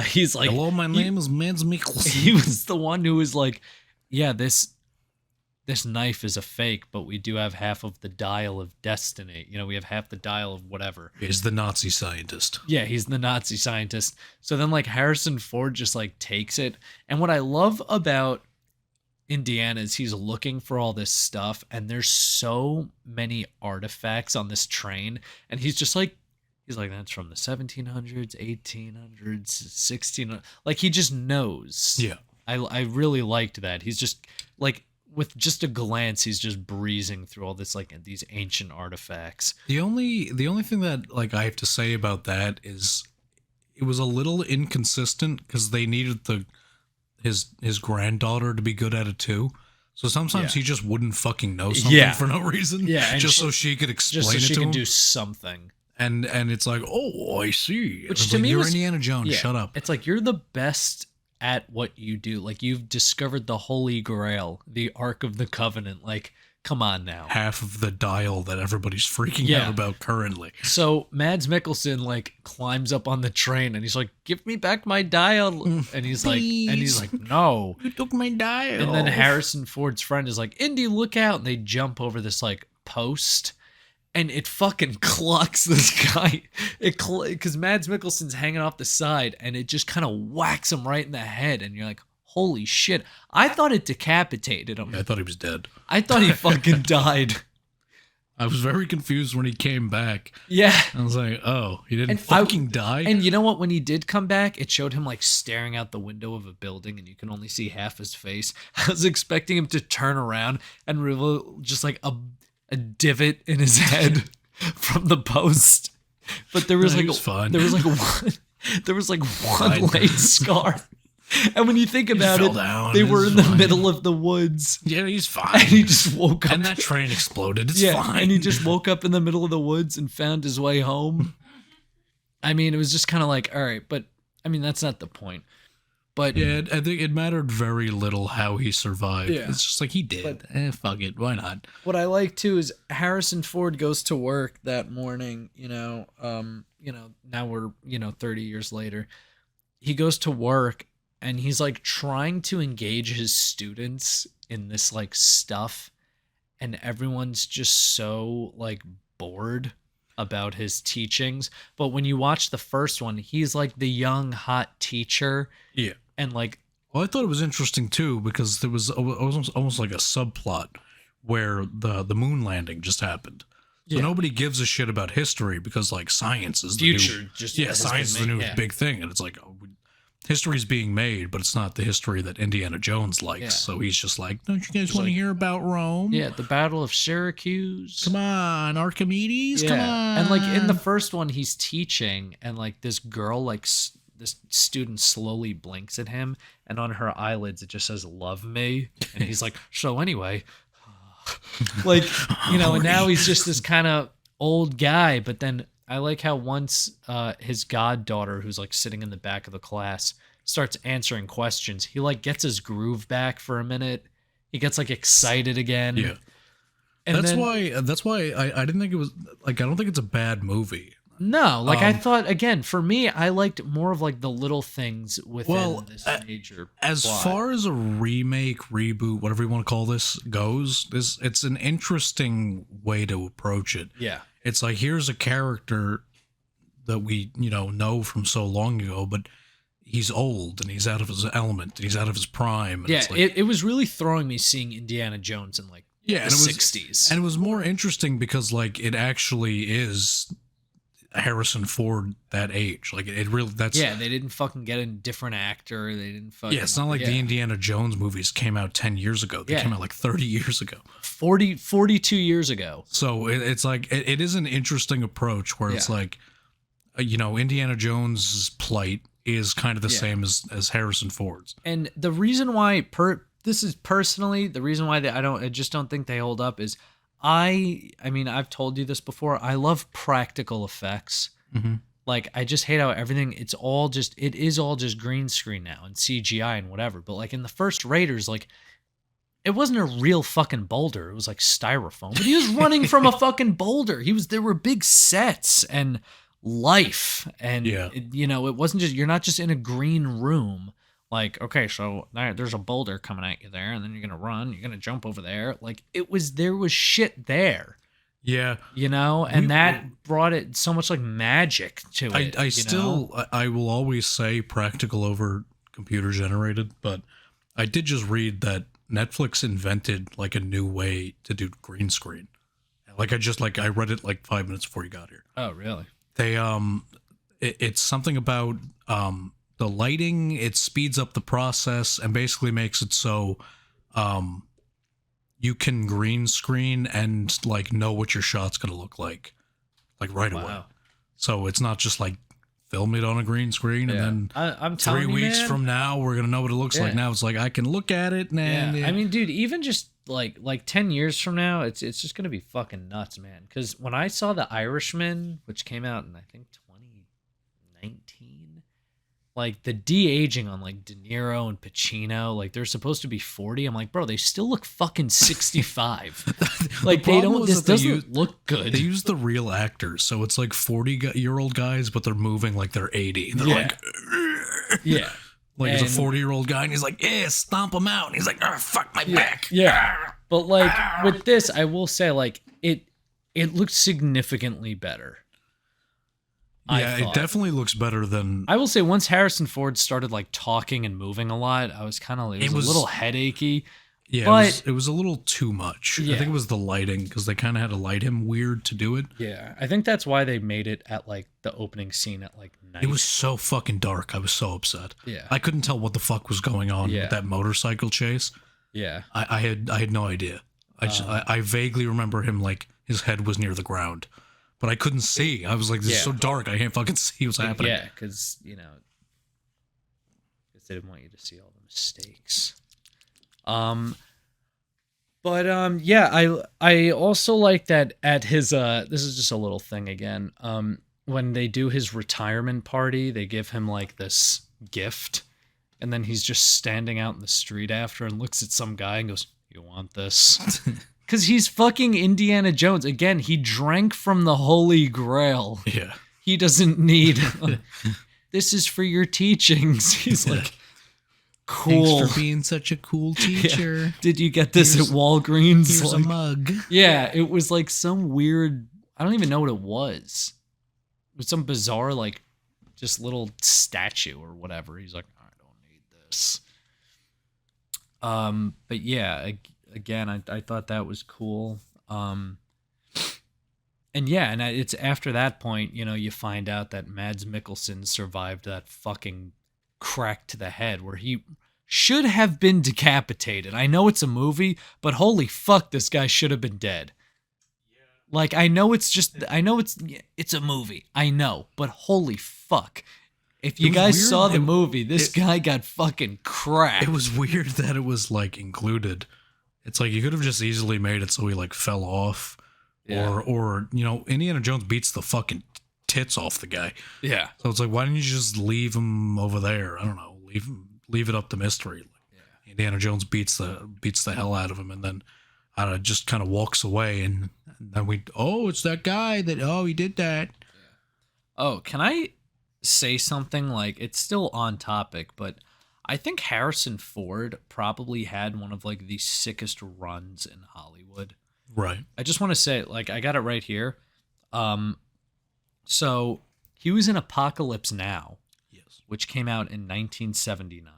he's like, hello, my name is Mads Mikkelsen. He was the one who was like, yeah, this knife is a fake, but we do have half of the dial of destiny. You know, we have half the dial of whatever. He's the Nazi scientist. Yeah, he's the Nazi scientist. So then like Harrison Ford just like takes it. And what I love about Indiana is he's looking for all this stuff, and there's so many artifacts on this train, and he's like that's from the 1700s, 1800s, 1600s. Like he just knows. Yeah. I really liked that. He's just like, with just a glance, he's just breezing through all this, like these ancient artifacts. The only thing that like I have to say about that is it was a little inconsistent because they needed his granddaughter to be good at it too. So sometimes he just wouldn't fucking know something for no reason. Yeah, just so she could explain just so it she to could him. do something. And it's like, oh, I see. Which It's to like, me you're was, Indiana Jones. yeah, Shut up. It's like you're the best at what you do. Like you've discovered the Holy Grail, the Ark of the Covenant. Like, come on now. Half of the dial that everybody's freaking out about currently. So Mads Mikkelsen like climbs up on the train and he's like, "Give me back my dial." And he's like, "No, You took my dial. And then Harrison Ford's friend is like, "Indy, look out!" And they jump over this like post, and it fucking clucks this guy. Because Mads Mikkelsen's hanging off the side, and it just kind of whacks him right in the head, and you're like, "Holy shit!" I thought it decapitated him. I thought he was dead. I thought he fucking died. I was very confused when he came back. Yeah. I was like, oh, he didn't And fucking die? And you know what? When he did come back, it showed him like staring out the window of a building, and you can only see half his face. I was expecting him to turn around and reveal just like a divot in his head from the post. But there was fine. There was like one light scar. And when you think about fell it, down. they were It's in the fine. middle of the woods. Yeah, he's fine. And he just woke up. And that train exploded. It's yeah, fine. and he just woke up in the middle of the woods and found his way home. I mean, it was just kind of like, all right, but I mean, that's not the point. But yeah, I think it mattered very little how he survived. Yeah. It's just like he did. Fuck it. Why not? what I like too is Harrison Ford goes to work that morning, now we're, 30 years later. He goes to work and he's like trying to engage his students in this like stuff, and everyone's just so like bored about his teachings. But when you watch the first one, he's like the young hot teacher. Yeah. And like, Well, I thought it was interesting too because there was almost like a subplot where the moon landing just happened. So nobody gives a shit about history because like science is the future new, just yeah, has science is been the made, new yeah. big thing, and it's like history's being made, but it's not the history that Indiana Jones likes. Yeah. So he's just like, don't you guys want to hear about Rome? yeah, the Battle of Syracuse. Come on, Archimedes. Yeah. Come on. And like in the first one, he's teaching, and like this girl, like this student slowly blinks at him, and on her eyelids it just says "Love me," and he's like, "So anyway," like and now he's just this kind of old guy. But then I like how once his goddaughter, who's like sitting in the back of the class, starts answering questions, he like gets his groove back for a minute. He gets like excited again. Yeah. And That's why I didn't think it was like, I don't think it's a bad movie. No, like I thought again, for me, I liked more of like the little things within this major as plot. far as a remake, reboot, whatever you want to call this goes, it's an interesting way to approach it. Yeah. It's like, here's a character that we, know from so long ago, but he's old and he's out of his element and he's out of his prime. And Yeah, it's like, it was really throwing me seeing Indiana Jones in like the 60s. And it was more interesting because like it actually is Harrison Ford that age. Like it really, that's... Yeah, they didn't fucking get a different actor. They didn't fucking... Yeah, it's not like the Indiana Jones movies came out 10 years ago. They came out like 30 years ago. 42 years ago. So it's like, it is an interesting approach where it's like, Indiana Jones' plight is kind of the same as Harrison Ford's. And the reason why, this is personally, the reason why I just don't think they hold up is I mean, I've told you this before. I love practical effects. Mm-hmm. Like, I just hate how everything, it is all just green screen now and CGI and whatever. But like in the first Raiders, like, it wasn't a real fucking boulder. It was like styrofoam. But he was running from a fucking boulder. There were big sets and life. And, it wasn't just, you're not just in a green room. Like, okay, so there's a boulder coming at you there, and then you're going to run, you're going to jump over there. Like, there was shit there. Yeah. And that brought it so much like magic to it. I will always say practical over computer generated, but I did just read that Netflix invented like a new way to do green screen. Like I read it like 5 minutes before you got here. Oh, really? They, it's something about, the lighting, it speeds up the process and basically makes it so you can green screen and like know what your shot's gonna look like right away. So it's not just like film it on a green screen and then I'm 3 weeks from now we're gonna know what it looks like. Now it's like I can look at it and I mean, dude, even just like 10 years from now, it's just gonna be fucking nuts, man. Because when I saw The Irishman, which came out in I think 2019. Like the de-aging on like De Niro and Pacino, like they're supposed to be 40. I'm like, bro, they still look fucking 65. Like this doesn't look good. They use the real actors, so it's like 40-year-old guys, but they're moving like they're 80. And they're like, like he's a 40-year-old guy, and he's like, stomp him out, and he's like, fuck my back. Yeah, but like with this, I will say like it looked significantly better. Yeah, it definitely looks better than... I will say once Harrison Ford started like talking and moving a lot, I was kind of like, it was a little headachy. Yeah, but it was a little too much. I think it was the lighting because they kind of had to light him weird to do it. Yeah, I think that's why they made it at like the opening scene at like night. It was so fucking dark. I was so upset. Yeah, I couldn't tell what the fuck was going on with that motorcycle chase. Yeah, I had no idea. I vaguely remember him like his head was near the ground. But I couldn't see. I was like, this is so dark. I can't fucking see what's happening. Yeah, because, they didn't want you to see all the mistakes. I also like that at his, this is just a little thing again. When they do his retirement party, they give him like this gift. And then he's just standing out in the street after and looks at some guy and goes, you want this? Because he's fucking Indiana Jones. Again, he drank from the Holy Grail. Yeah. He doesn't need... this is for your teachings. He's like, cool. Thanks for being such a cool teacher. Yeah. Did you get this at Walgreens? Here's a mug. Yeah, it was like some weird... I don't even know what it was. It was some bizarre, like, just little statue or whatever. He's like, I don't need this. But yeah... Again, I thought that was cool. And it's after that point, you find out that Mads Mikkelsen survived that fucking crack to the head where he should have been decapitated. I know it's a movie, but holy fuck, this guy should have been dead. Yeah. Like, it's a movie. I know, but holy fuck. If you guys saw the movie, this guy got fucking cracked. It was weird that it was like included. It's like you could have just easily made it so he like fell off, or Indiana Jones beats the fucking tits off the guy. Yeah. So it's like, why didn't you just leave him over there? I don't know, leave it up to mystery. Like, Indiana Jones beats the hell out of him, and then just kind of walks away, and then it's that guy that he did that. Oh, can I say something like it's still on topic, but I think Harrison Ford probably had one of like the sickest runs in Hollywood. Right. I just want to say, like, I got it right here. Um, so he was in Apocalypse Now, Yes. which came out in 1979.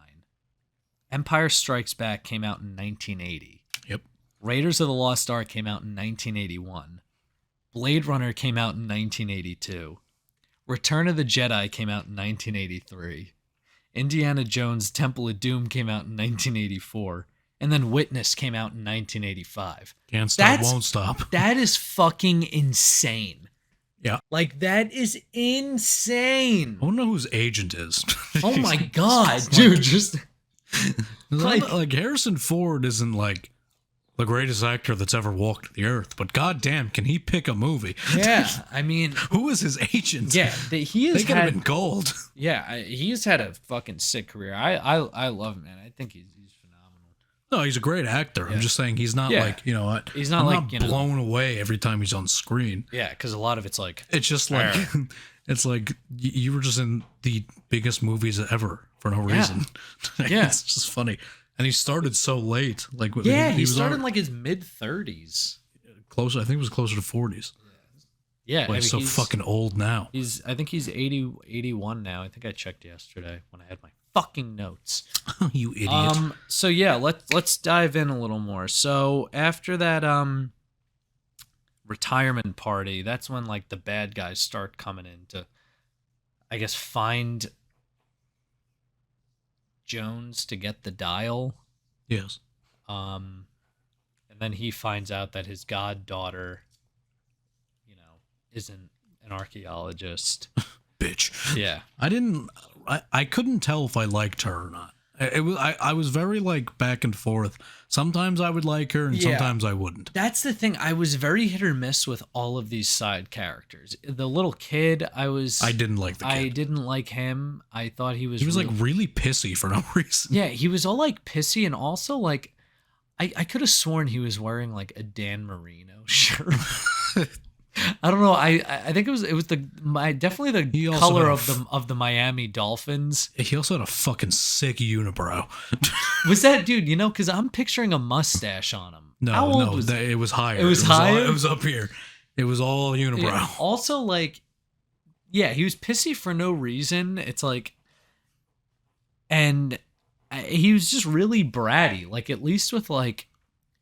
Empire Strikes Back came out in 1980. Yep. Raiders of the Lost Ark came out in 1981. Blade Runner came out in 1982. Return of the Jedi came out in 1983. Indiana Jones Temple of Doom came out in 1984. And then Witness came out in 1985. Can't stop, won't stop. That is fucking insane. Yeah. Like, that is insane. I want to know whose agent is. Oh my god, dude, just like Harrison Ford isn't like the greatest actor that's ever walked the earth, but goddamn, can he pick a movie? yeah. I mean, Who is his agent? yeah, he has They could have had been gold. yeah, he's had a fucking sick career. I love him, man. I think he's phenomenal. No, he's a great actor. I'm just saying he's not Yeah. like, you know, He's not I'm like, not you know- blown away every time he's on screen. Yeah, because a lot of it's like It's just like it's like you were just in the biggest movies ever for no reason. Yeah. It's just funny. And he started so late. Like yeah, he was started in already like his mid 30s. closer. I think it was closer to 40s. Yeah, But he's so fucking old now. I think he's 80, 81 now. I think I checked yesterday when I had my fucking notes. You idiot. So yeah, let's dive in a little more. So after that retirement party, that's when like the bad guys start coming in to, I guess, find Jones to get the dial. Yes. And then he finds out that his goddaughter, you know, isn't an archaeologist. Bitch. Yeah. I couldn't tell if I liked her or not. I was very like back and forth. Sometimes I would like her and Yeah. sometimes I wouldn't. That's the thing. I was very hit or miss with all of these side characters. The little kid, I didn't like the kid. I didn't like him. I thought he was like really pissy for no reason. yeah, he was all like pissy, and also like I could have sworn he was wearing like a Dan Marino shirt. I don't know. I think it was definitely He the also color had of the Miami Dolphins. He also had a fucking sick unibrow. Was that dude? You know, because I'm picturing a mustache on him. How old was it was higher. It was higher? It was up here. It was all unibrow. Yeah, also, like, yeah, he was pissy for no reason. It's like, and he was just really bratty. Like, at least with like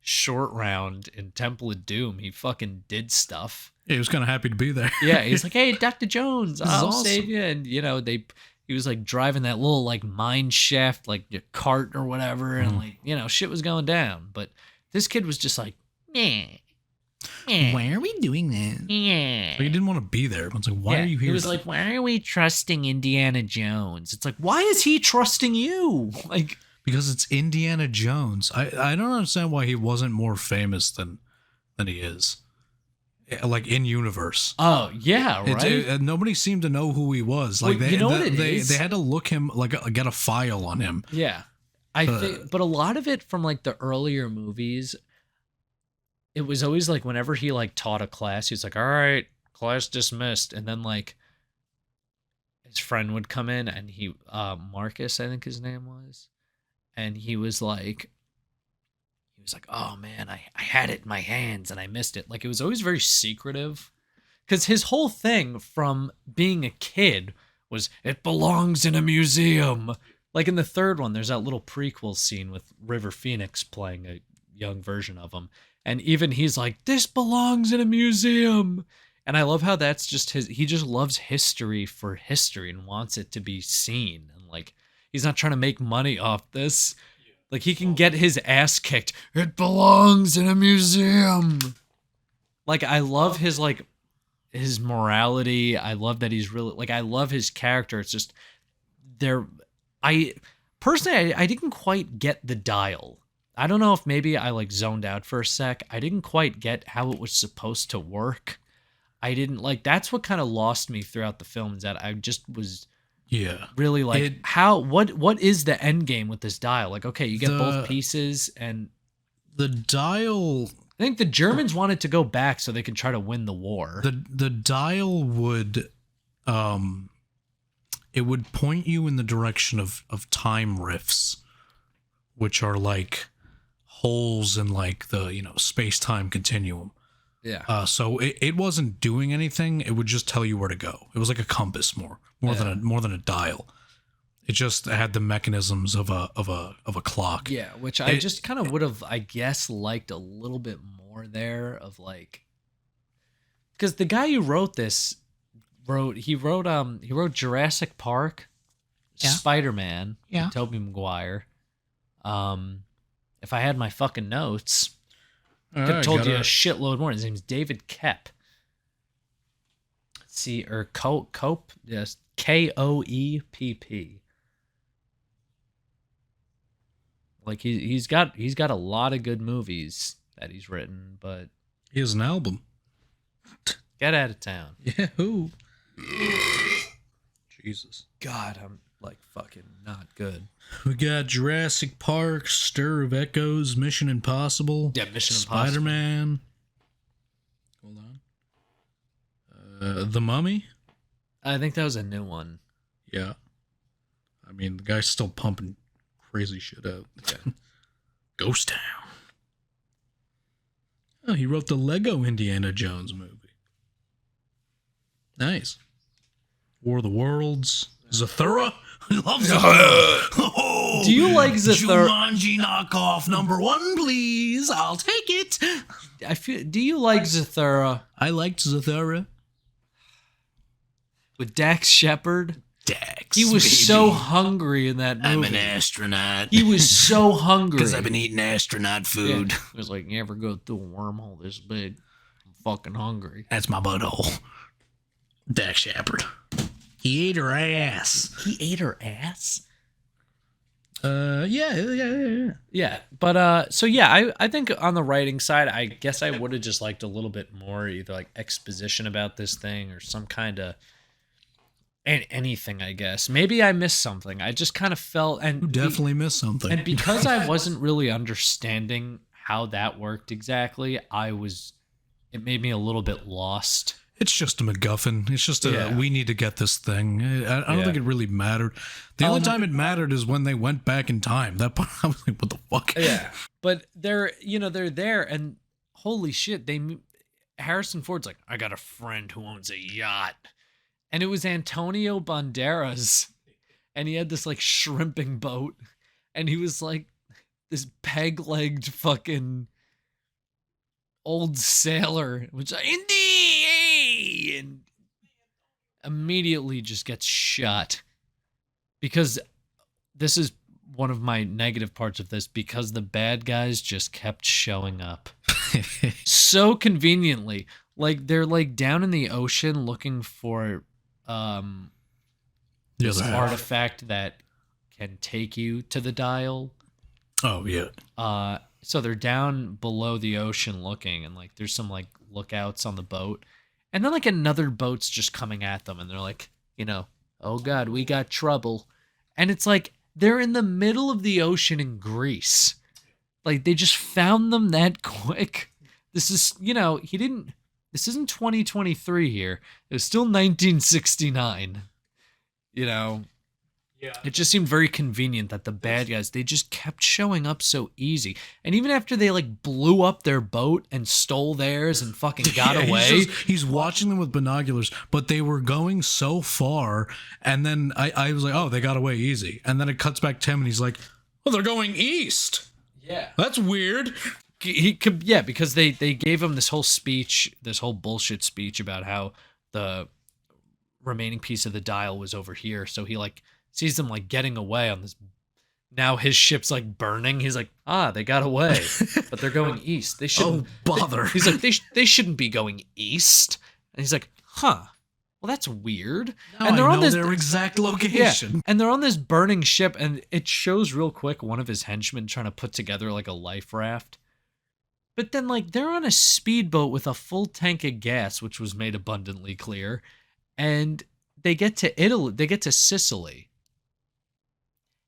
Short Round in Temple of Doom, he fucking did stuff. He was kind of happy to be there. Yeah, he's like, "Hey, Dr. Jones, This is I'll awesome." save you." And you know, he was like driving that little like mine shaft, like your cart or whatever, and like, you know, shit was going down. But this kid was just like, "Yeah, Why are we doing that? yeah." Like, he didn't want to be there. But it's like, why Yeah, are you here? He was like, "Why are we trusting Indiana Jones?" It's like, why is he trusting you? Like, because it's Indiana Jones. I don't understand why he wasn't more famous than he is. Like in universe. oh yeah, right. Nobody seemed to know who he was. Like Well, you know what it is? They had to look him like get a file on him. Yeah, I think, but a lot of it from like the earlier movies, it was always like whenever he like taught a class, he was like, "All right, class dismissed," and then like his friend would come in and he Marcus, I think his name was, and he was like, "Oh man, I had it in my hands and I missed it." Like, it was always very secretive, because his whole thing from being a kid was, "It belongs in a museum." Like in the third one, there's that little prequel scene with River Phoenix playing a young version of him, and even he's like, "This belongs in a museum." And I love how that's just he just loves history for history and wants it to be seen, and like he's not trying to make money off this. Like, he can get his ass kicked. "It belongs in a museum." Like, I love his like his morality. I love that he's really like, I love his character. It's just I personally I didn't quite get the dial. I don't know if maybe I like zoned out for a sec. I didn't quite get how it was supposed to work. I didn't like, that's what kind of lost me throughout the film, is that I just was really like, what is the end game with this dial? Like, okay, you get both pieces, and the dial. I think the Germans wanted to go back so they could try to win the war. The dial would it would point you in the direction of time rifts, which are like holes in like the, you know, space-time continuum. Yeah. So it wasn't doing anything. It would just tell you where to go. It was like a compass more than a dial. It just had the mechanisms of a clock. Yeah, which I just kind of would have, I guess, liked a little bit more there of like, because the guy who wrote this wrote Jurassic Park, Yeah. Spider-Man, Yeah. with Tobey Maguire. If I had my fucking notes, I could have told you a shitload more. His name's David Koepp. Cope, yes, Koepp. Like he's got a lot of good movies that he's written, but He has an album. get out of town. Yeah. Who? Jesus. God, I'm like fucking not good. We got Jurassic Park, Stir of Echoes, Mission Impossible. Yeah, Mission Impossible. Spider-Man. Hold on. The Mummy. I think that was a new one. Yeah. I mean, the guy's still pumping crazy shit out. Ghost Town. Oh, he wrote the Lego Indiana Jones movie. Nice. War of the Worlds. Zathura. I love Zathura. Do you like Zathura? Jumanji knockoff #1, please. I'll take it. Do you like Zathura I liked Zathura. with Dax Shepard? Dax. He was baby. so hungry in that movie. I'm an astronaut. He was so hungry. Because I've been eating astronaut food. Yeah. He was like, you ever go through a wormhole this big? I'm fucking hungry. That's my butthole. Dax Shepard. He ate her ass. He ate her ass? Yeah. Yeah, but so yeah, I think on the writing side, I guess I would have just liked a little bit more, either like exposition about this thing or some kind of anything. I guess maybe I missed something. I just kind of felt You definitely missed something. and because I wasn't really understanding how that worked exactly, it made me a little bit lost. It's just a MacGuffin. It's just Yeah. we need to get this thing. I don't Yeah. think it really mattered. The only time it mattered is when they went back in time. That part, I was like, what the fuck? Yeah, but they're there, and holy shit, Harrison Ford's like, I got a friend who owns a yacht, and it was Antonio Banderas, and he had this like shrimping boat, and he was like this peg-legged fucking old sailor, which and immediately just gets shot. Because this is one of my negative parts of this, because the bad guys just kept showing up so conveniently. Like they're like down in the ocean looking for this artifact that can take you to the dial. Oh yeah. So they're down below the ocean looking, and like there's some like lookouts on the boat, and then like another boat's just coming at them, and they're like, oh god, we got trouble. And it's like they're in the middle of the ocean in Greece. Like they just found them that quick. This is, this isn't 2023 here. It was still 1969. Yeah. It just seemed very convenient that the bad guys, they just kept showing up so easy. And even after they like blew up their boat and stole theirs and fucking got away. He's watching them with binoculars, but they were going so far. And then I was like, oh, they got away easy. And then it cuts back to him and he's like, well, they're going east. Yeah. That's weird. He could, yeah, because they gave him this whole speech, this whole bullshit speech about how the remaining piece of the dial was over here. So he like sees them like getting away on this. Now his ship's like burning. He's like, they got away, but they're going east. They shouldn't. Oh, bother. He's like, they shouldn't be going east. And he's like, well, that's weird. Now and they're I on know this their exact location. Yeah, and they're on this burning ship, and it shows real quick one of his henchmen trying to put together like a life raft. But then like they're on a speedboat with a full tank of gas, which was made abundantly clear, and they get to Italy. They get to Sicily.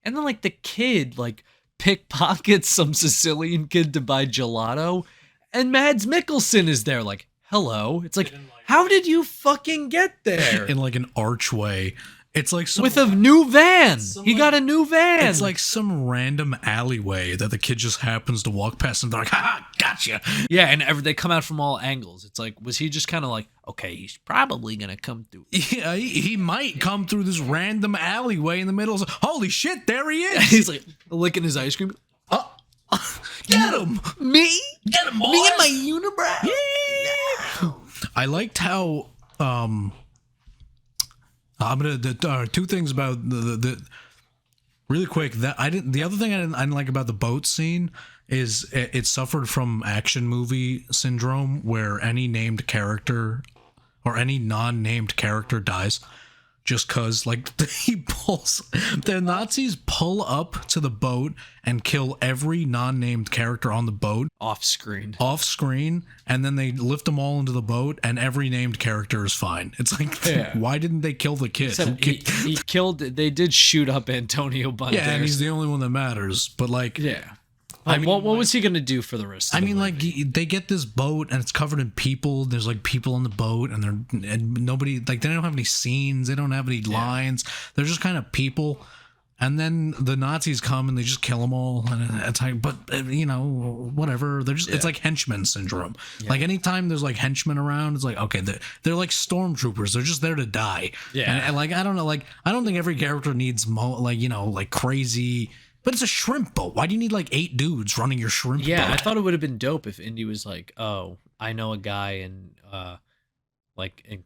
And then, like, the kid, like, pickpockets some Sicilian kid to buy gelato. And Mads Mikkelsen is there, like, hello. It's like, How did you fucking get there? in like an archway. It's like some, With a new van. He got a new van. it's like some random alleyway that the kid just happens to walk past and they're like, ha, gotcha. yeah, and they come out from all angles. It's like, was he just kind of like, okay, he's probably gonna come through. Yeah, he might come through this random alleyway in the middle. Holy shit, there he is. He's like licking his ice cream. Get him. Me? Get him, boys. Me and my unibrow? Yeah. I liked how I'm gonna two things about the really quick that I didn't. The other thing I didn't like about the boat scene is it suffered from action movie syndrome, where any named character or any non-named character dies. Just cause, like, the Nazis pull up to the boat and kill every non-named character on the boat Off screen, and then they lift them all into the boat, and every named character is fine. It's like, why didn't they kill the kid? Except he killed. They did shoot up Antonio Banderas. Yeah, and he's the only one that matters. But like, yeah. I mean, what was he gonna do for the rest of the movie? like, they get this boat and it's covered in people. There's like people on the boat, and nobody, like, they don't have any scenes. They don't have any lines. They're just kind of people. And then the Nazis come and they just kill them all. And it's like, but you know, whatever. They're just, it's like henchman syndrome. Yeah. Like anytime there's like henchmen around, it's like, okay, they're like stormtroopers. They're just there to die. Yeah. And like, I don't know, like, I don't think every character needs like, you know, like crazy. But it's a shrimp boat. Why do you need like 8 dudes running your shrimp boat? Yeah, I thought it would have been dope if Indy was like, oh, I know a guy in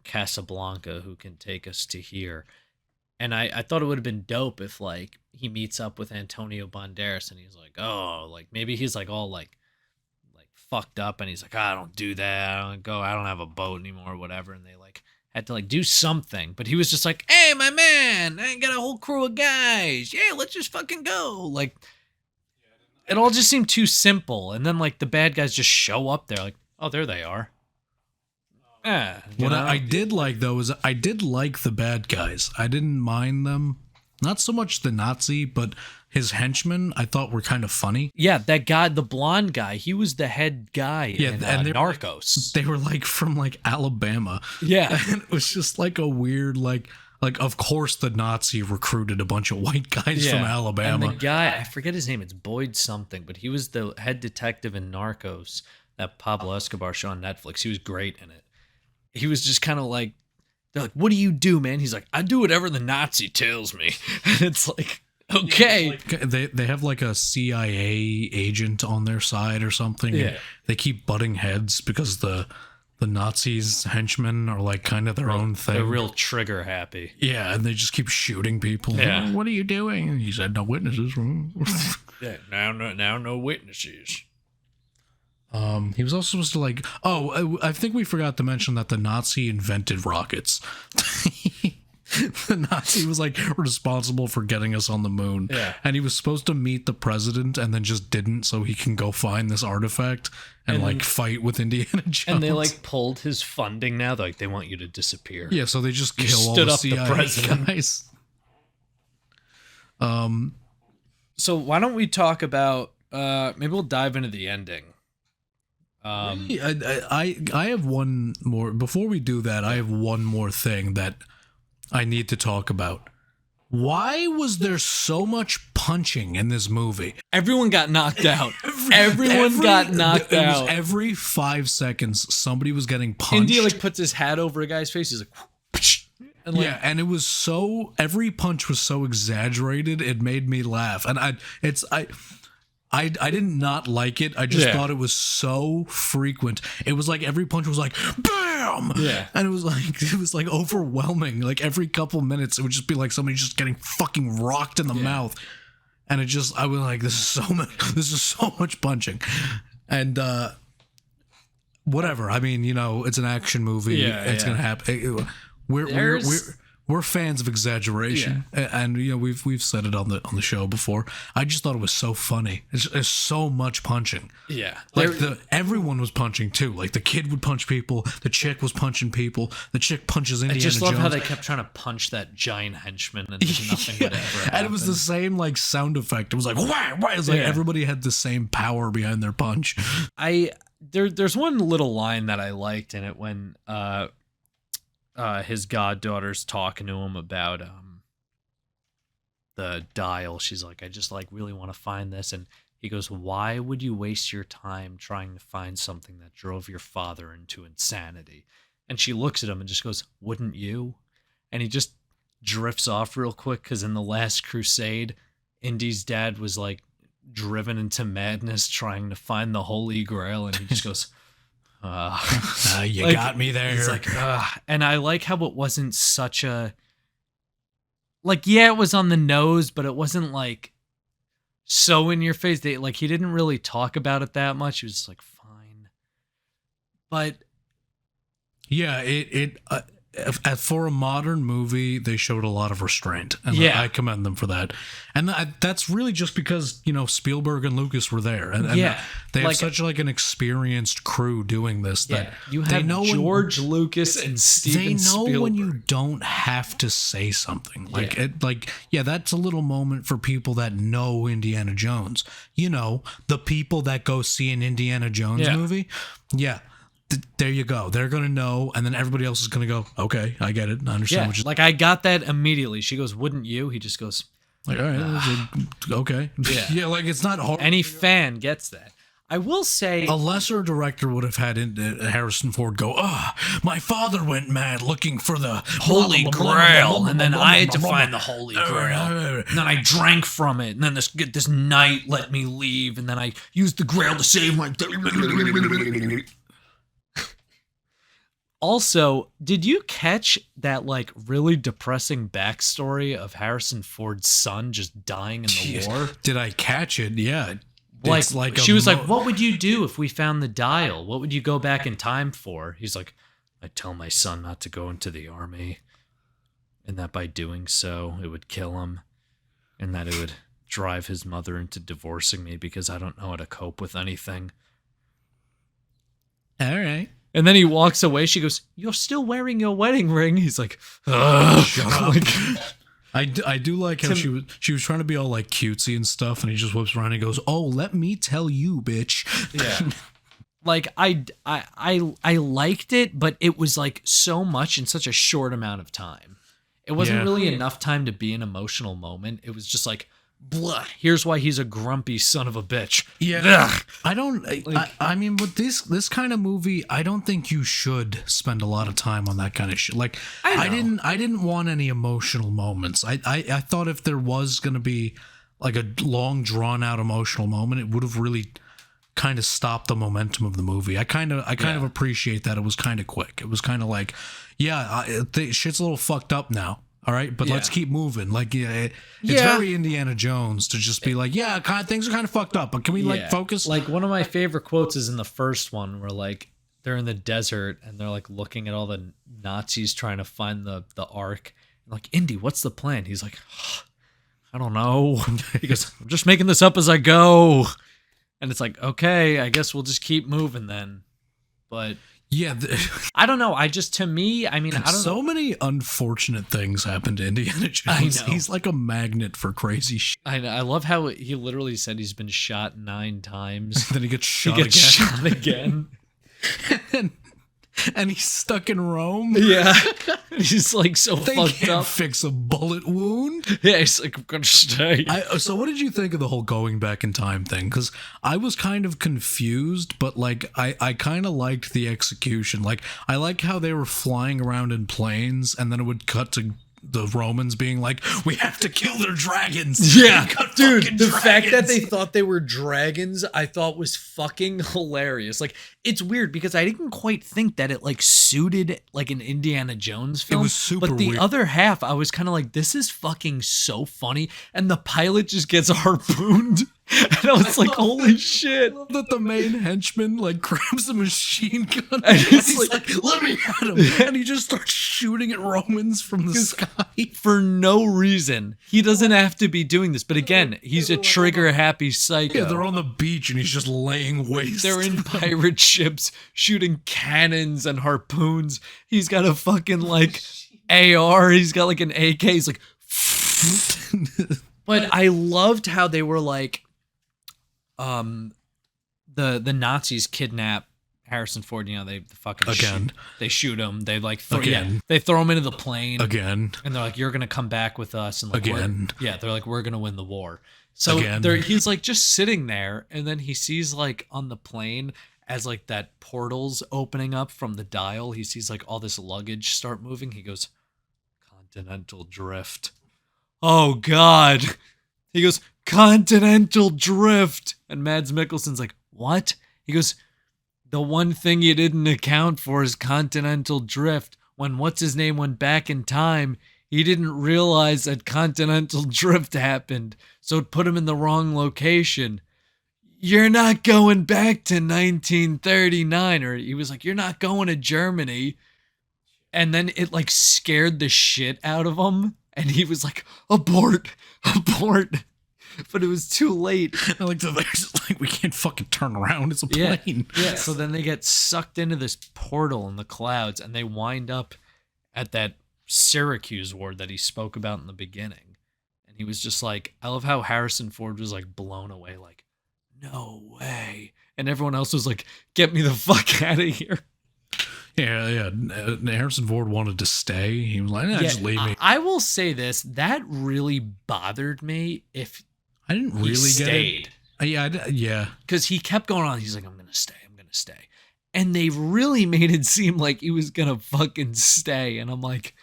Casablanca who can take us to here. And I thought it would have been dope if like he meets up with Antonio Banderas and he's like, oh, like maybe he's like all like fucked up and he's like, I don't do that. I don't have a boat anymore or whatever. And they like had to like do something, but he was just like, hey, my man, I got a whole crew of guys. Yeah, let's just fucking go. Like, it all just seemed too simple. And then like the bad guys just show up there like, oh, there they are. Yeah. What I did like though is I did like the bad guys. I didn't mind them. Not so much the Nazi, but his henchmen I thought were kind of funny. Yeah, that guy, the blonde guy, he was the head guy in Narcos. They were like from like Alabama. Yeah. And it was just like a weird like of course the Nazi recruited a bunch of white guys from Alabama. And the guy, I forget his name, it's Boyd something, but he was the head detective in Narcos, that Pablo Escobar show on Netflix. He was great in it. He was just kind of like, they're like, what do you do, man? He's like, I do whatever the Nazi tells me. And it's like, okay. Yeah, like, they have like a CIA agent on their side or something. Yeah. They keep butting heads because the Nazis henchmen are like kind of their own thing. They're real trigger happy. Yeah, and they just keep shooting people. Yeah. What are you doing? And he said, no witnesses. Yeah, now no witnesses. He was also supposed to like, I think we forgot to mention that the Nazi invented rockets. The Nazi was like responsible for getting us on the moon. Yeah. And he was supposed to meet the president and then just didn't, so he can go find this artifact and like fight with Indiana Jones. And they like pulled his funding now. They're like, they want you to disappear. Yeah, so they just kill all the CIA guys. So why don't we talk about maybe we'll dive into the ending. I have one more before we do that. I have one more thing that I need to talk about. Why was there so much punching in this movie? Everyone got knocked out. Everyone got knocked out. Every 5 seconds, somebody was getting punched. Indy like puts his hat over a guy's face. He's like, and like, yeah, and it was so. Every punch was so exaggerated. It made me laugh, and I did not like it. I just thought it was so frequent. It was like every punch was like bam, and it was like overwhelming. Like every couple minutes, it would just be like somebody just getting fucking rocked in the mouth, and I was like, this is so much punching, and whatever. I mean, you know, it's an action movie. It's gonna happen. We're fans of exaggeration, and you know we've said it on the show before. I just thought it was so funny. It's so much punching. Yeah, like everyone was punching too. Like the kid would punch people, the chick was punching people, the chick punches Indiana Jones. I just love how they kept trying to punch that giant henchman, and nothing would ever happen. And it was the same like sound effect. It was like wah, wah. It was like everybody had the same power behind their punch. There's one little line that I liked in it when his goddaughter's talking to him about the dial. She's like, I just like really want to find this. And he goes, why would you waste your time trying to find something that drove your father into insanity? And she looks at him and just goes, wouldn't you? And he just drifts off real quick because in The Last Crusade, Indy's dad was like driven into madness trying to find the Holy Grail. And he just goes, you like, got me there. He's like, and I like how it wasn't such a, like, yeah, it was on the nose, but it wasn't like so in your face. He didn't really talk about it that much. He was just like, fine. But yeah, for a modern movie, they showed a lot of restraint, and Yeah. I commend them for that. And that's really just because Spielberg and Lucas were there, and Yeah. they have Like- such like an experienced crew doing this that you they have know George Lucas and Steven they know Spielberg. when you don't have to say something. That's a little moment for people that know Indiana Jones. The people that go see an Indiana Jones movie. Yeah. There you go. They're going to know, and then everybody else is going to go, okay, I get it. I understand what you're like I got that immediately. She goes, wouldn't you? He just goes, like, all right, okay. Yeah. Like it's not hard. any fan gets that. I will say, A lesser director would have had Harrison Ford go, my father went mad looking for the Holy Grail, and then I had to find the Holy Grail. And then I drank from it, and then this knight let me leave, and then I used the Grail to save my... Also, did you catch that like really depressing backstory of Harrison Ford's son just dying in the war? Did I catch it? Yeah. Like she was like, what would you do if we found the dial? What would you go back in time for? He's like, I'd tell my son not to go into the army, and that by doing so, it would kill him, and that it would drive his mother into divorcing me because I don't know how to cope with anything. All right. And then he walks away. She goes, you're still wearing your wedding ring. He's like, shut up. I do like how she was trying to be all like cutesy and stuff, and he just whips around and goes, oh, let me tell you, bitch. Yeah. Like I liked it, but it was like so much in such a short amount of time. It wasn't really enough time to be an emotional moment. It was just like, blah, here's why he's a grumpy son of a bitch. Yeah. Ugh. I don't I mean with this kind of movie, I don't think you should spend a lot of time on that kind of shit. Like I didn't want any emotional moments. I thought if there was going to be like a long drawn out emotional moment, it would have really kind of stopped the momentum of the movie. I kind of appreciate that it was kind of quick. It was kind of like, shit's a little fucked up now. All right, but let's keep moving. Like, it's very Indiana Jones to just be like, things are kind of fucked up, but can we like focus? Like one of my favorite quotes is in the first one where like they're in the desert and they're like looking at all the Nazis trying to find the Ark. And like, Indy, what's the plan? He's like, I don't know. He goes, I'm just making this up as I go. And it's like, okay, I guess we'll just keep moving then. But yeah, I don't know. I don't know. So many unfortunate things happen to Indiana Jones. I know. He's like a magnet for crazy shit. I know. I love how he literally said he's been shot 9 times. Then he gets shot He gets shot again. and he's stuck in Rome. Yeah. He's like so They fucked can't up. fix a bullet wound. Yeah, he's like, I'm gonna stay. So what did you think of the whole going back in time thing? Because I was kind of confused, but like I kind of liked the execution. Like I like how they were flying around in planes, and then it would cut to the Romans being like, we have to kill their dragons. Yeah, They got dude, fucking the fact that dragons. they thought they were dragons, I thought was fucking hilarious. Like, it's weird because I didn't quite think that it like suited like an Indiana Jones film. It was super But the weird. other half, I was kind of like, this is fucking so funny. And the pilot just gets harpooned. And I was like, holy shit. that the main henchman like grabs a machine gun And he's he's like, let me at him, and he just starts shooting at Romans from the sky. For no reason. He doesn't have to be doing this. But again, he's a trigger happy psycho. Yeah, they're on the beach and he's just laying waste. They're in pirate ships shooting cannons and harpoons. He's got a fucking like AR. He's got like an AK. He's like, but I loved how they were like, the Nazis kidnap Harrison Ford, they fucking Again. they shoot him. They like Again. they throw him into the plane Again. and they're like, "You're gonna come back with us." And like, Again. they're like, "We're gonna win the war." So Again. he's like just sitting there, and then he sees like on the plane as like that portal's opening up from the dial. He sees like all this luggage start moving. He goes, "Continental drift." Oh God. He goes, "Continental drift," and Mads Mikkelsen's like, "What?" He goes, "The one thing you didn't account for is continental drift. When what's-his-name went back in time, he didn't realize that continental drift happened, so it put him in the wrong location. You're not going back to 1939," or he was like, "You're not going to Germany." And then it like scared the shit out of him, and he was like, "Abort, abort." But it was too late. I like they're just like, we can't fucking turn around. It's a plane. Yeah. So then they get sucked into this portal in the clouds, and they wind up at that Syracuse ward that he spoke about in the beginning. And he was just like, I love how Harrison Ford was like blown away, like, "No way." And everyone else was like, "Get me the fuck out of here." Yeah. Harrison Ford wanted to stay. He was like, just leave me. I will say this, that really bothered me if I didn't really he stayed. Get it. Yeah. Because he kept going on. He's like, I'm going to stay. And they really made it seem like he was going to fucking stay. And I'm like,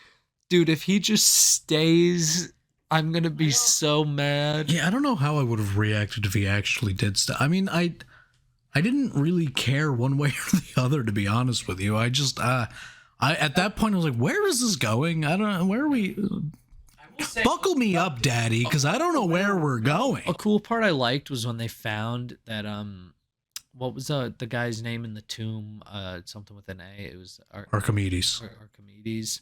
dude, if he just stays, I'm going to be so mad. Yeah, I don't know how I would have reacted if he actually did stay. I mean, I didn't really care one way or the other, to be honest with you. I just, at that point, I was like, where is this going? I don't know. Where are we? Buckle me up, Daddy, because I don't know where we're going. A cool part I liked was when they found that, what was the guy's name in the tomb? Something with an A. It was Archimedes. Archimedes.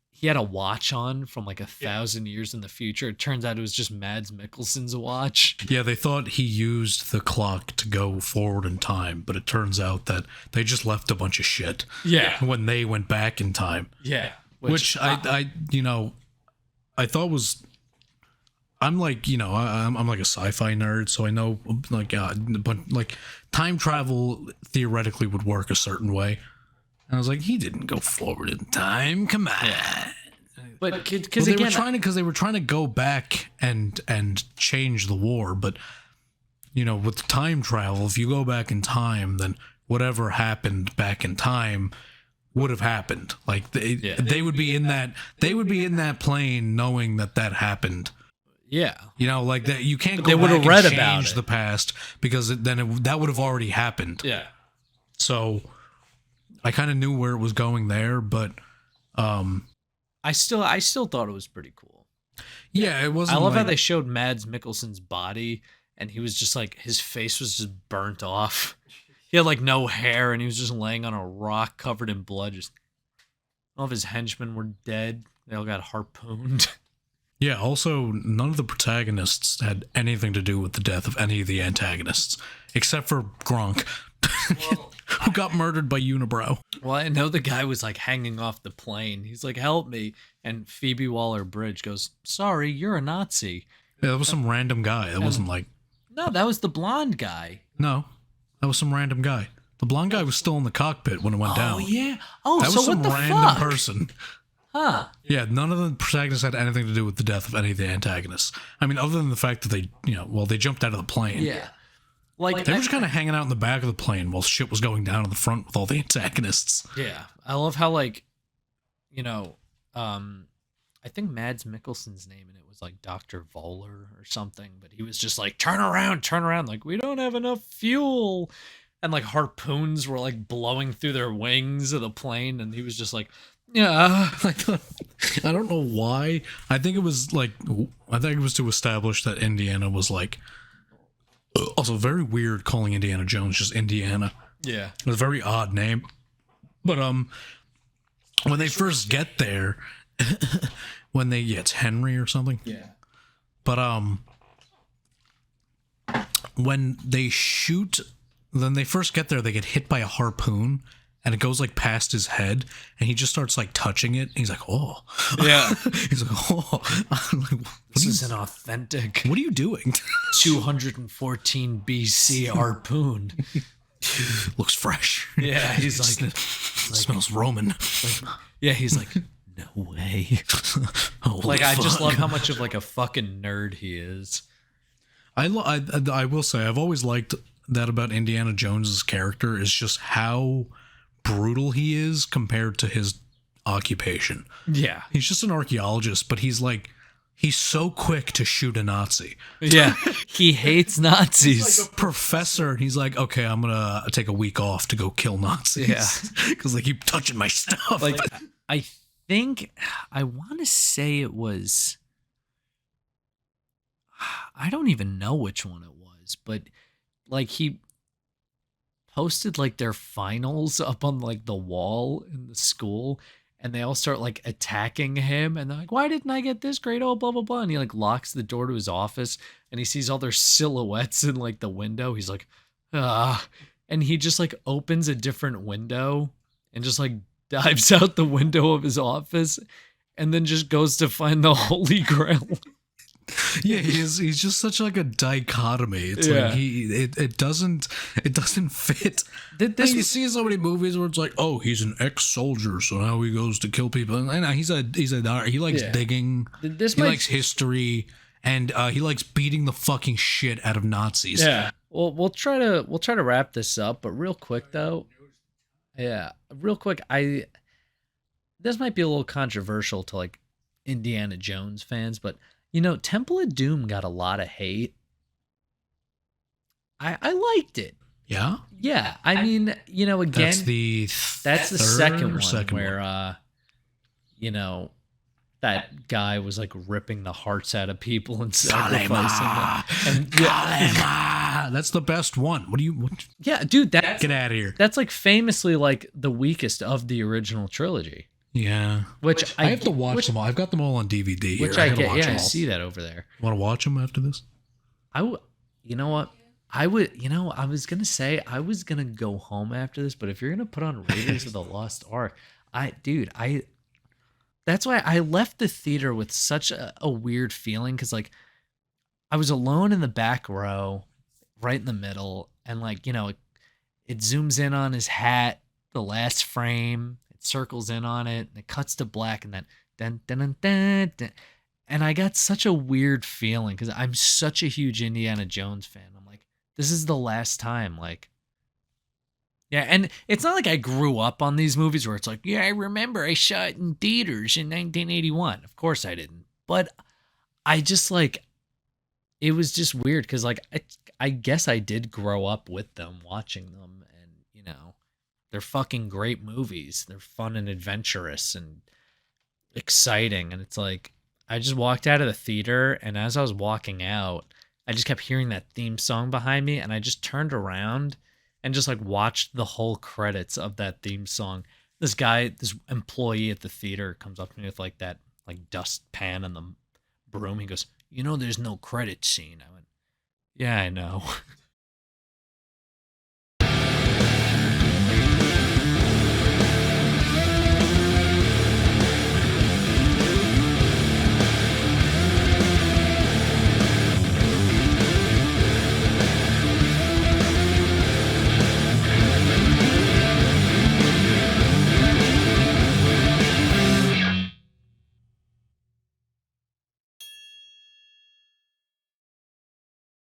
He had a watch on from like 1,000 years in the future. It turns out it was just Mads Mikkelsen's watch. Yeah, they thought he used the clock to go forward in time, but it turns out that they just left a bunch of shit. Yeah. When they went back in time. Yeah. Which I thought was. I'm like, I'm like a sci-fi nerd, so I know like time travel theoretically would work a certain way. And I was like, he didn't go forward in time. Come on. Yeah. But because they were trying to go back and change the war, but with time travel, if you go back in time, then whatever happened back in time would have happened. Like they would be in that plane knowing that happened. Yeah. Like that you can't they go would back have read and about change it. the past because that would have already happened. Yeah. So I kind of knew where it was going there, but I still thought it was pretty cool. Yeah, it wasn't. I love how they showed Mads Mikkelsen's body, and he was just like, his face was just burnt off. He had like no hair, and he was just laying on a rock covered in blood. Just all of his henchmen were dead. They all got harpooned. Yeah, also, none of the protagonists had anything to do with the death of any of the antagonists, except for Gronk, who got murdered by Unibrow. Well, I know the guy was like hanging off the plane. He's like, "Help me." And Phoebe Waller-Bridge goes, "Sorry, you're a Nazi." Yeah, that was some random guy. That wasn't like... No, that was the blonde guy. No, that was some random guy. The blonde guy was still in the cockpit when it went down. Oh, yeah. Oh, that so was some what the random fuck? person. Huh. Yeah, none of the protagonists had anything to do with the death of any of the antagonists. I mean, other than the fact that they jumped out of the plane. Yeah. Like They were just kind of hanging out in the back of the plane while shit was going down in the front with all the antagonists. Yeah. I love how, like, I think Mads Mikkelsen's name in it was like Dr. Voller or something, but he was just like, turn around. Like, we don't have enough fuel. And like harpoons were like blowing through their wings of the plane. And he was just like, yeah. I don't know why. I think it was to establish that Indiana was like, also very weird calling Indiana Jones just Indiana. Yeah. It was a very odd name. But when they first get there, it's Henry or something. Yeah. But when they shoot, then they first get there, they get hit by a harpoon, and it goes like past his head, and he just starts like touching it. And he's like, oh, Yeah. he's like, oh, I'm like, This is an authentic what are you doing? 214 BC harpoon. Looks fresh. Yeah, he's like, smells Roman. yeah, he's like, no way. Holy Like, I just fuck. love how much of like a fucking nerd he is. I will say I've always liked that about Indiana Jones's character is just how brutal he is compared to his occupation. Yeah. He's just an archaeologist, but he's so quick to shoot a Nazi. Yeah. He hates Nazis. He's like a professor, and he's like, okay, I'm gonna take a week off to go kill Nazis. Yeah. Because they keep touching my stuff. Like, I think, I want to say it was, I don't even know which one it was, but like he posted like their finals up on like the wall in the school, and they all start like attacking him, and they're like, why didn't I get this grade? Oh, blah blah blah. And he like locks the door to his office, and he sees all their silhouettes in like the window. He's like, and he just like opens a different window and just like dives out the window of his office, and then just goes to find the Holy Grail. yeah, he's just such like a dichotomy. It's Yeah. like it doesn't fit. This You was, see so many movies where it's like, oh, he's an ex-soldier, so now he goes to kill people. And he likes Yeah. digging. this He might, likes history, and he likes beating the fucking shit out of Nazis. yeah. Well, we'll try to wrap this up, but real quick though. Yeah, real quick. This might be a little controversial to like Indiana Jones fans, but you know, Temple of Doom got a lot of hate. I liked it. Yeah? Yeah, I mean, you know, again, That's the that's the third second one or where you know, that guy was like ripping the hearts out of people and sacrificing them. And yeah, That's the best one. What? yeah, dude, Get out of here. that's like famously like the weakest of the original trilogy. Yeah. Which I have to watch them all. I've got them all on DVD. Which here. I gotta get. watch Yeah, them I all. see that over there. Want to watch them after this? You know what? I would, I was going to say I was going to go home after this, but if you're going to put on Raiders of the Lost Ark, that's why I left the theater with such a weird feeling. Cause like I was alone in the back row, right in the middle. And like, it zooms in on his hat, the last frame, it circles in on it, and it cuts to black, and then dun, dun, dun, dun, dun. And I got such a weird feeling because I'm such a huge Indiana Jones fan. I'm like, this is the last time. Like, yeah, and it's not like I grew up on these movies where it's like, yeah, I remember I saw it in theaters in 1981. Of course I didn't. But I just like, it was just weird because like, I guess I did grow up with them, watching them, and they're fucking great movies. They're fun and adventurous and exciting. And it's like, I just walked out of the theater, and as I was walking out, I just kept hearing that theme song behind me, and I just turned around and just like watched the whole credits of that theme song. This employee at the theater comes up to me with like that like dustpan and the broom. He goes, "There's no credit scene." I went, "Yeah, I know."